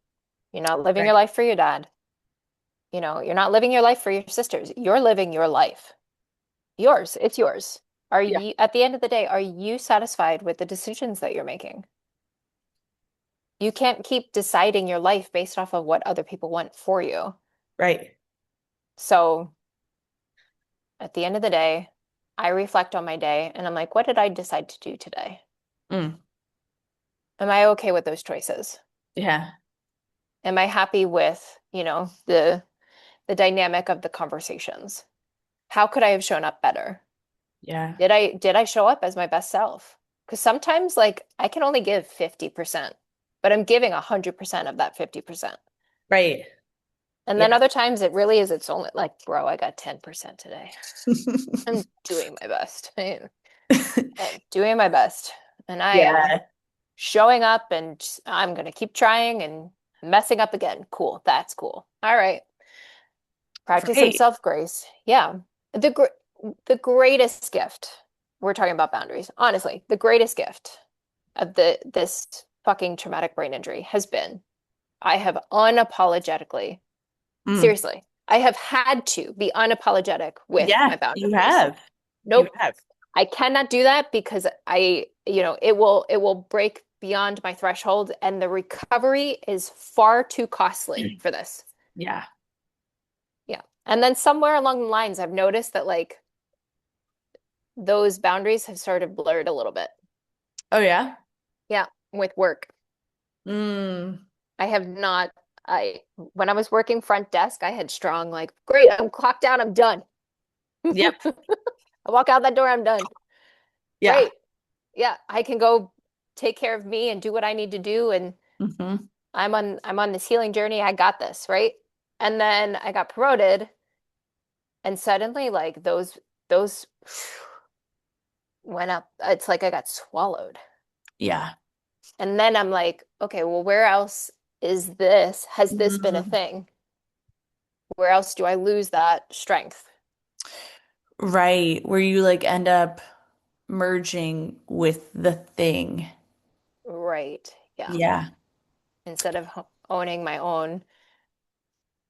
You're not living your Right. life for your dad. You're not living your life for your sisters. You're living your life. Yours. It's yours. Yeah. At the end of the day, are you satisfied with the decisions that you're making? You can't keep deciding your life based off of what other people want for you. Right. So at the end of the day, I reflect on my day and I'm like, what did I decide to do today? Mm. Am I okay with those choices? Yeah. Am I happy with, the dynamic of the conversations? How could I have shown up better? Yeah. Did I show up as my best self? Because sometimes like I can only give 50%, but I'm giving 100% of that 50%. Right. And then Yeah. other times it really is it's only like, bro, I got 10% today. I'm doing my best. I'm doing my best. And I am Yeah. showing up and I'm gonna keep trying and messing up again. Cool. That's cool. All right. Practice some Right. self-grace. Yeah. The gr the greatest gift, we're talking about boundaries. Honestly, the greatest gift of this fucking traumatic brain injury has been I have unapologetically, Mm. seriously, I have had to be unapologetic with Yeah, my you boundaries. have. You Nope. have. I cannot do that because it will break beyond my threshold and the recovery is far too costly for this. Yeah. Yeah. And then somewhere along the lines, I've noticed that like those boundaries have sort of blurred a little bit. Oh yeah. Yeah, with work. Mm. I have not I when I was working front desk, I had strong like, great, I'm clocked out, I'm done. Yep. I walk out that door, I'm done. Yeah. Great. Yeah, I can go take care of me and do what I need to do and Hmm. I'm on this healing journey. I got this, right? And then I got promoted and suddenly like those went up. It's like I got swallowed. Yeah. And then I'm like, okay, well, where else is this? Has this been a Mm. thing? Where else do I lose that strength? Right. Where you like end up merging with the thing. Right. Yeah. Yeah. Instead of owning my own,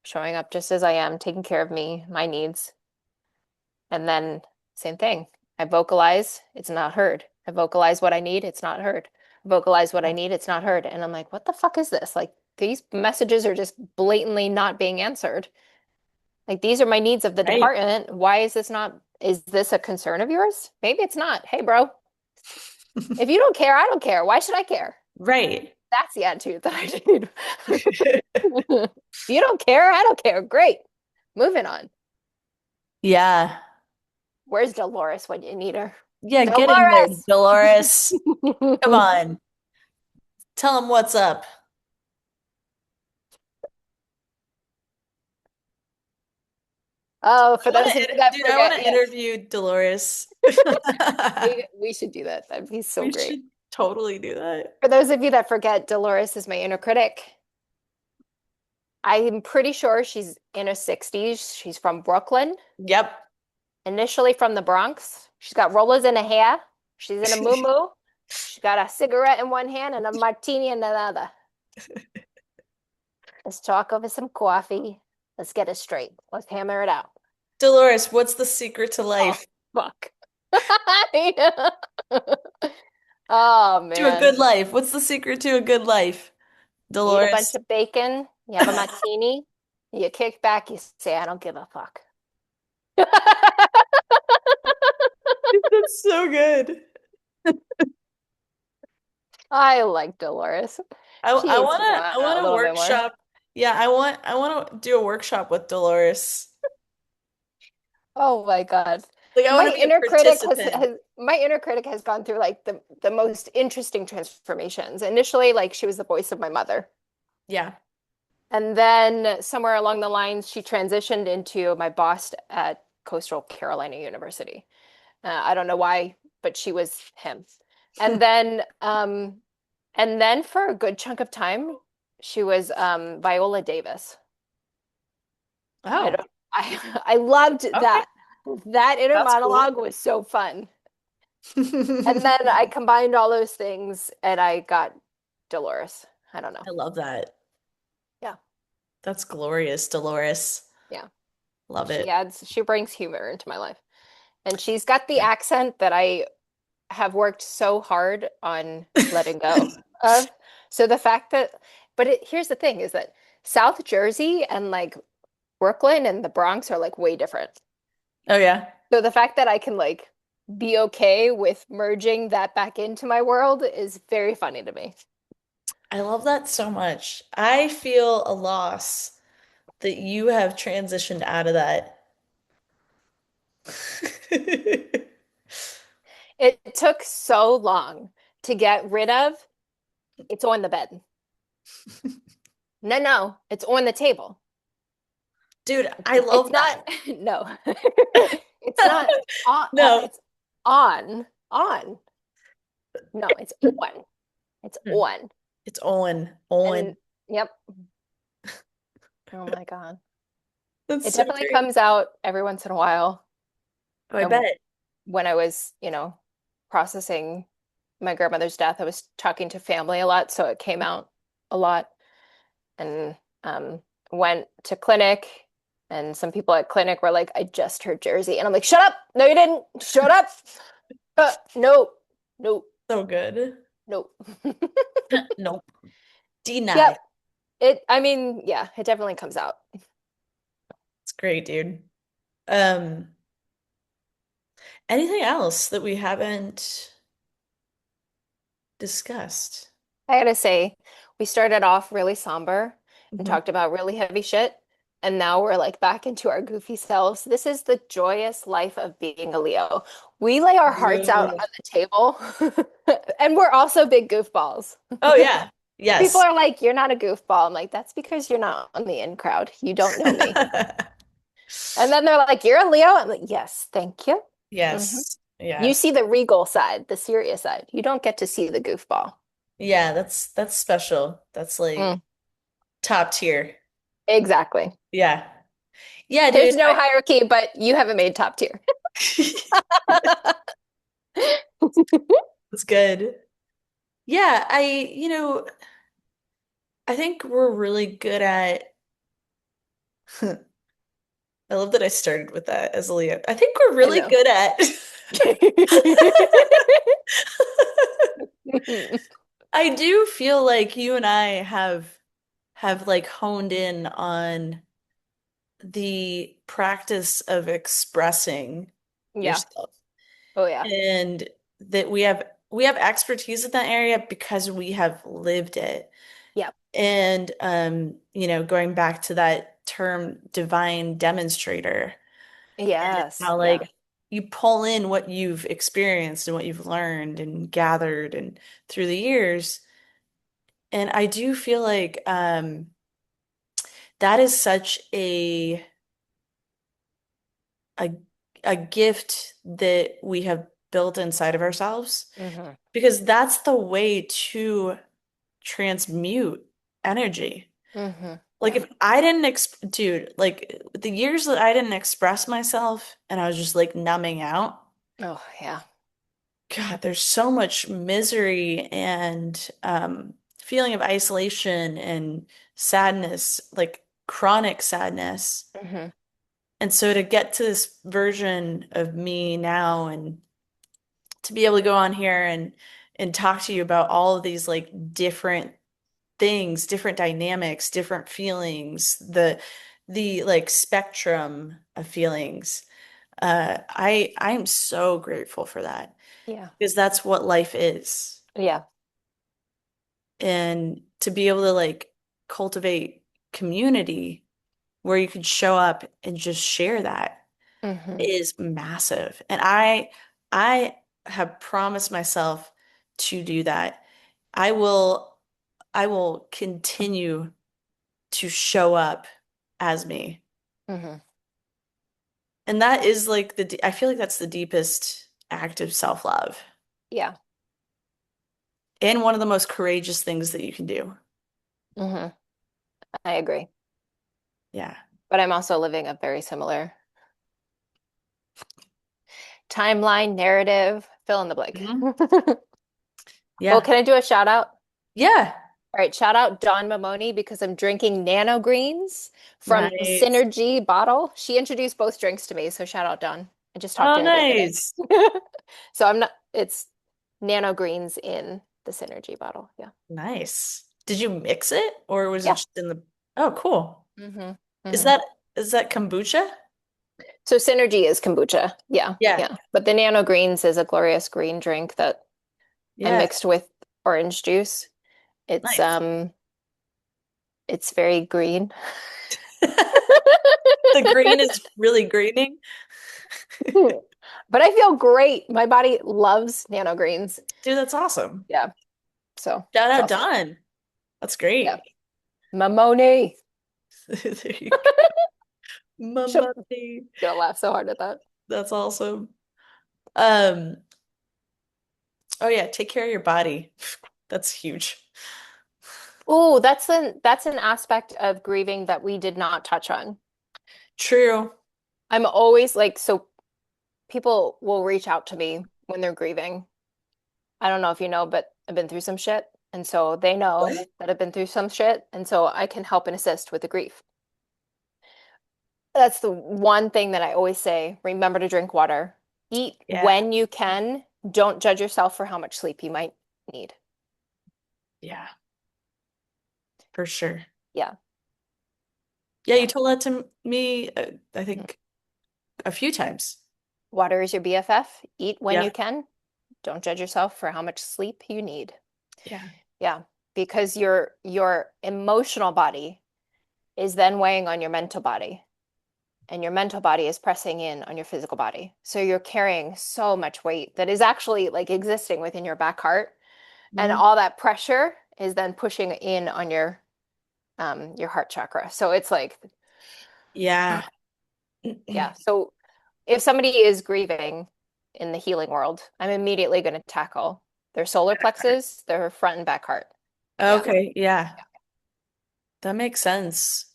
showing up just as I am, taking care of me, my needs. And then same thing. I vocalize, it's not heard. I vocalize what I need, it's not heard. I vocalize what I need, it's not heard. And I'm like, what the fuck is this? Like these messages are just blatantly not being answered. Like these are my needs of the Right. department. Why is this not, is this a concern of yours? Maybe it's not. Hey, bro, if you don't care, I don't care. Why should I care? Right. That's the attitude that I need. If you don't care, I don't care. Great. Moving on. Yeah. Where's Dolores when you need her? Yeah, get in there, Dolores! Dolores. Come on. Tell him what's up. Oh, for those of you that Dude, I want forget, to yeah, interview Dolores. we should do that. That'd be so We great. should totally do that. For those of you that forget, Dolores is my inner critic. I'm pretty sure she's in her 60s. She's from Brooklyn, Yep. initially from the Bronx. She's got rollers in her hair. She's in a muumuu. She's got a cigarette in one hand and a martini in the other. Let's talk over some coffee. Let's get it straight. Let's hammer it out. Dolores, what's the secret to Oh, life? fuck. Oh, To a good man. life. What's the secret to a good life? You eat a bunch Dolores. of bacon, you have a martini, you kick back, you say, I don't give a fuck. That's so good. I like Dolores. She needs to go I out a wanna little bit more. workshop. Yeah, I wanna do a workshop with Dolores. Oh my God. Like I wanna be a participant. My inner critic has gone through like the most interesting transformations. Initially, like she was the voice of my mother. Yeah. And then somewhere along the lines, she transitioned into my boss at Coastal Carolina University. I don't know why, but she was him. And then, um, and then for a good chunk of time, she was Viola Davis. I Oh, don't, I loved okay. that. That inner That's cool. monologue was so fun. And then I combined all those things and I got Dolores. I don't know. I love that. Yeah, That's glorious, Dolores. yeah. Love it. She brings humor into my life. And she's got the accent that I have worked so hard on letting go of. So the fact that, here's the thing is that South Jersey and like Brooklyn and the Bronx are like way different. Oh yeah. So the fact that I can like be okay with merging that back into my world is very funny to me. I love that so much. I feel a loss that you have transitioned out of that. It took so long to get rid of it's on the bed. No, no, it's on the table. Dude, I It's love that. not, no, it's not on, No. it's on. No, it's on. It's Hmm. on. It's on, And on. yep. Oh my God. That's It so definitely great. comes out every once in a while. Oh, I And bet. when I was, processing my grandmother's death, I was talking to family a lot, so it came out a lot. And went to clinic, and some people at clinic were like, "I just heard Jersey," and I'm like, "Shut up! No, you didn't. Shut up! No, no, So good. no." Nope. Denied. Yep. I mean, yeah, it definitely comes out. It's great, dude. Um, Anything else that we haven't discussed? I gotta say, we started off really somber and Mhm. talked about really heavy shit, and now we're like back into our goofy selves. This is the joyous life of being a Leo. We lay our hearts out Dude. on the table, and we're also big goofballs. Oh yeah. People Yes. are like, "You're not a goofball." I'm like, "That's because you're not on the in crowd. You don't know me." And then they're like, "You're a Leo." I'm like, "Yes, thank you." hmm Yes. You Yes. see the regal side, the serious side. You don't get to see the goofball. Yeah, that's special. That's like Mm, top tier. exactly. Yeah. Yeah, There's dude. no hierarchy, but you haven't made top tier. That's good. Yeah, I think we're really good at I love that I started with that as a Leo. I think we're I really know. good at I do feel like you and I have like honed in on the practice of expressing Yeah. yourself Oh yeah. and that we have expertise in that area because we have lived it. Yeah. And going back to that term divine demonstrator and Yes. how Yeah. like you pull in what you've experienced and what you've learned and gathered and through the years. And I do feel like that is such a a gift that we have built inside of ourselves hmm because that's the way to transmute energy. Like Yeah. if I didn't dude, like the years that I didn't express myself and I was just like numbing out, Oh yeah. God, there's so much misery and feeling of isolation and sadness, like chronic sadness. hmm And so to get to this version of me now and to be able to go on here and talk to you about all of these like different things, different dynamics, different feelings, the like spectrum of feelings. I'm so grateful for that Yeah. because that's what life is. Yeah. And to be able to like cultivate community where you can show up and just share that hmm is massive. And I have promised myself to do that. I will I will continue to show up as me. hmm And that is like I feel like that's the deepest act of self-love Yeah. and one of the most courageous things that you can do. hmm I agree. Yeah. But I'm also living a very similar timeline, narrative, fill in the blank. Mhm. Well, Yeah. can I do a shout out? Yeah. All right, shout out Dawn Mamoni because I'm drinking Nano Greens from Nice. Synergy bottle. She introduced both drinks to me, so shout out Dawn. I just talked Oh, to her the other day. nice. So I'm not, it's Nano Greens in the Synergy bottle. Yeah. Nice. Did you mix it or was it Yeah. just in the Oh, cool. hmm Is hmm that is that kombucha? So Synergy is kombucha. Yeah. Yeah. Yeah. But the Nano Greens is a glorious green drink that I Yeah. mixed with orange juice. It's Nice. it's very green. The green is really greening. But I feel great. My body loves nano greens. Dude, that's awesome. Yeah. So Shout it's out awesome. Don. That's Yeah. great. Mamoni. There you go. Should Mama babe. gonna laugh so hard at that. That's awesome. Um, oh yeah, take care of your body. That's huge. Oh, that's an aspect of grieving that we did not touch on. True. I'm always like, so people will reach out to me when they're grieving. I don't know if you know, but I've been through some shit. And so they know What? that I've been through some shit. And so I can help and assist with the grief. That's the one thing that I always say. Remember to drink water. Eat Yeah, when you can. Don't judge yourself for how much sleep you might need. yeah, for sure. Yeah. Yeah, you Yeah. told that to me, I Mhm. think a few times. Water is your BFF. Eat when you Yeah, can. Don't judge yourself for how much sleep you need. yeah, Yeah, because your emotional body is then weighing on your mental body, and your mental body is pressing in on your physical body. So you're carrying so much weight that is actually like existing within your back heart, and mhm. all that pressure is then pushing in on your heart chakra. So it's like, Yeah. yeah. So if somebody is grieving in the healing world, I'm immediately going to tackle their solar plexus, their front and back heart. Yeah. Okay, yeah, that makes sense.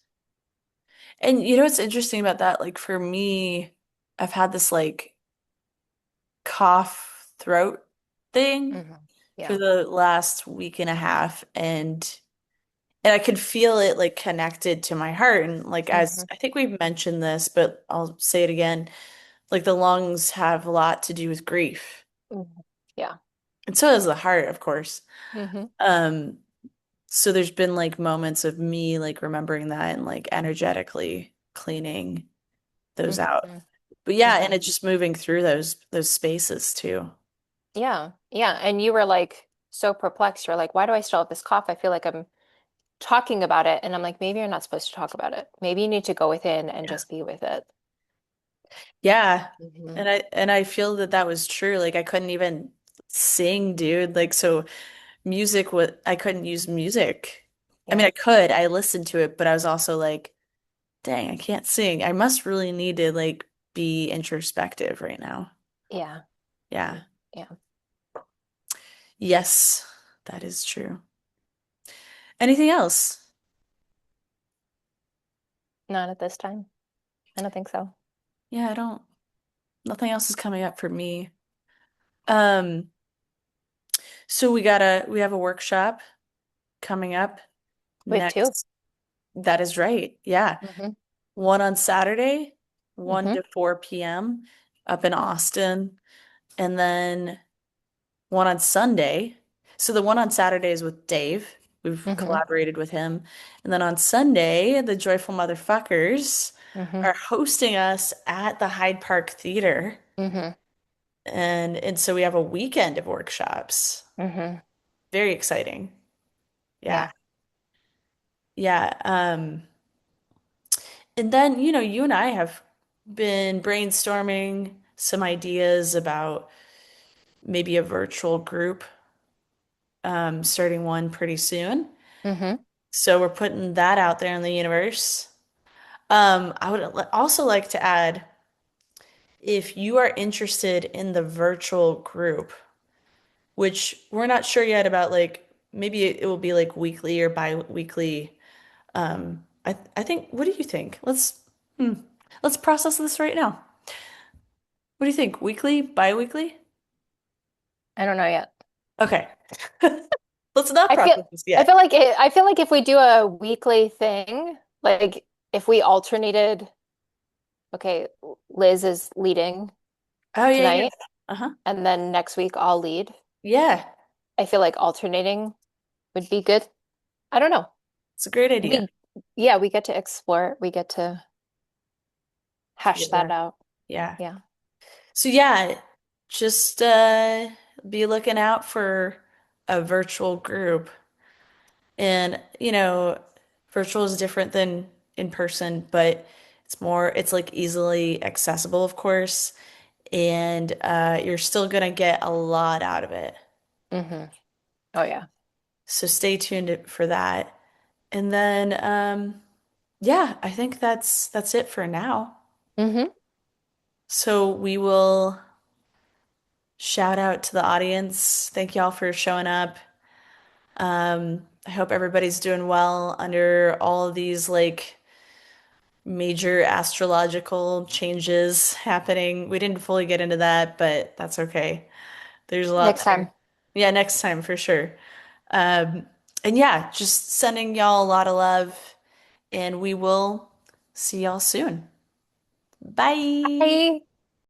And you know what's interesting about that? Like for me, I've had this like cough throat thing for Yeah. the last week and a half, and I could feel it like connected to my heart. And like as Hmm. I think we've mentioned this, but I'll say it again, like the lungs have a lot to do with grief. Hmm. Yeah. And so does the heart, of course. Hmm. Um, so there's been like moments of me like remembering that and like energetically cleaning those out. Hmm. But yeah, Hmm. and it's just moving through those spaces too. Yeah. Yeah. And you were like so perplexed. You're like, why do I still have this cough? I feel like I'm talking about it. And I'm like, maybe you're not supposed to talk about it. Maybe you need to go within and Yeah. just be with it. Yeah. Hmm. And I feel that that was true. Like I couldn't even sing, dude. Like so music what I couldn't use music. I mean, Yeah. I could. I listened to it, but I was also like, dang, I can't sing. I must really need to like be introspective right now. Yeah. Yeah. Yeah. Yes, that is true. Anything else? Not at this time. I don't think so. Yeah, I don't. Nothing else is coming up for me. Um, so we have a workshop coming up We have two. next. That is right. Yeah. Hmm. One on Saturday, 1 Hmm. to 4 p.m. up in Austin, and then one on Sunday. So the one on Saturday is with Dave. We've Hmm. collaborated with him. And then on Sunday, the Joyful Motherfuckers Hmm. are hosting us at the Hyde Park Theater. Hmm. And so we have a weekend of workshops. Hmm. Very exciting. Yeah. Yeah. Yeah. And then, you know, you and I have been brainstorming some ideas about maybe a virtual group, starting one pretty soon. Hmm. So we're putting that out there in the universe. I would also like to add, if you are interested in the virtual group, which we're not sure yet about, like maybe it will be like weekly or bi-weekly. I think, what do you think? Let's process this right now. What do you think? Weekly, bi-weekly? I don't know yet. Okay. Let's not I feel process this yet. I feel like if we do a weekly thing, like if we alternated, okay, Liz is leading Oh yeah, yeah. tonight, Uh-huh. and then next week I'll lead. Yeah, I feel like alternating would be good. I don't know. it's a great idea. We, yeah, we get to explore it. We get to hash that Together. out. Yeah. Yeah. So yeah, just be looking out for a virtual group. And, virtual is different than in person, but it's like easily accessible, of course. And you're still gonna get a lot out of it. Hmm. Oh yeah. So stay tuned for that. And then, yeah, I think that's it for now. Hmm. So we will shout out to the audience. Thank y'all for showing up. I hope everybody's doing well under all of these like major astrological changes happening. We didn't fully get into that, but that's okay. There's a lot Next there. time. Yeah, next time for sure. Um, and yeah, just sending y'all a lot of love, and we will see y'all soon. Bye. Bye.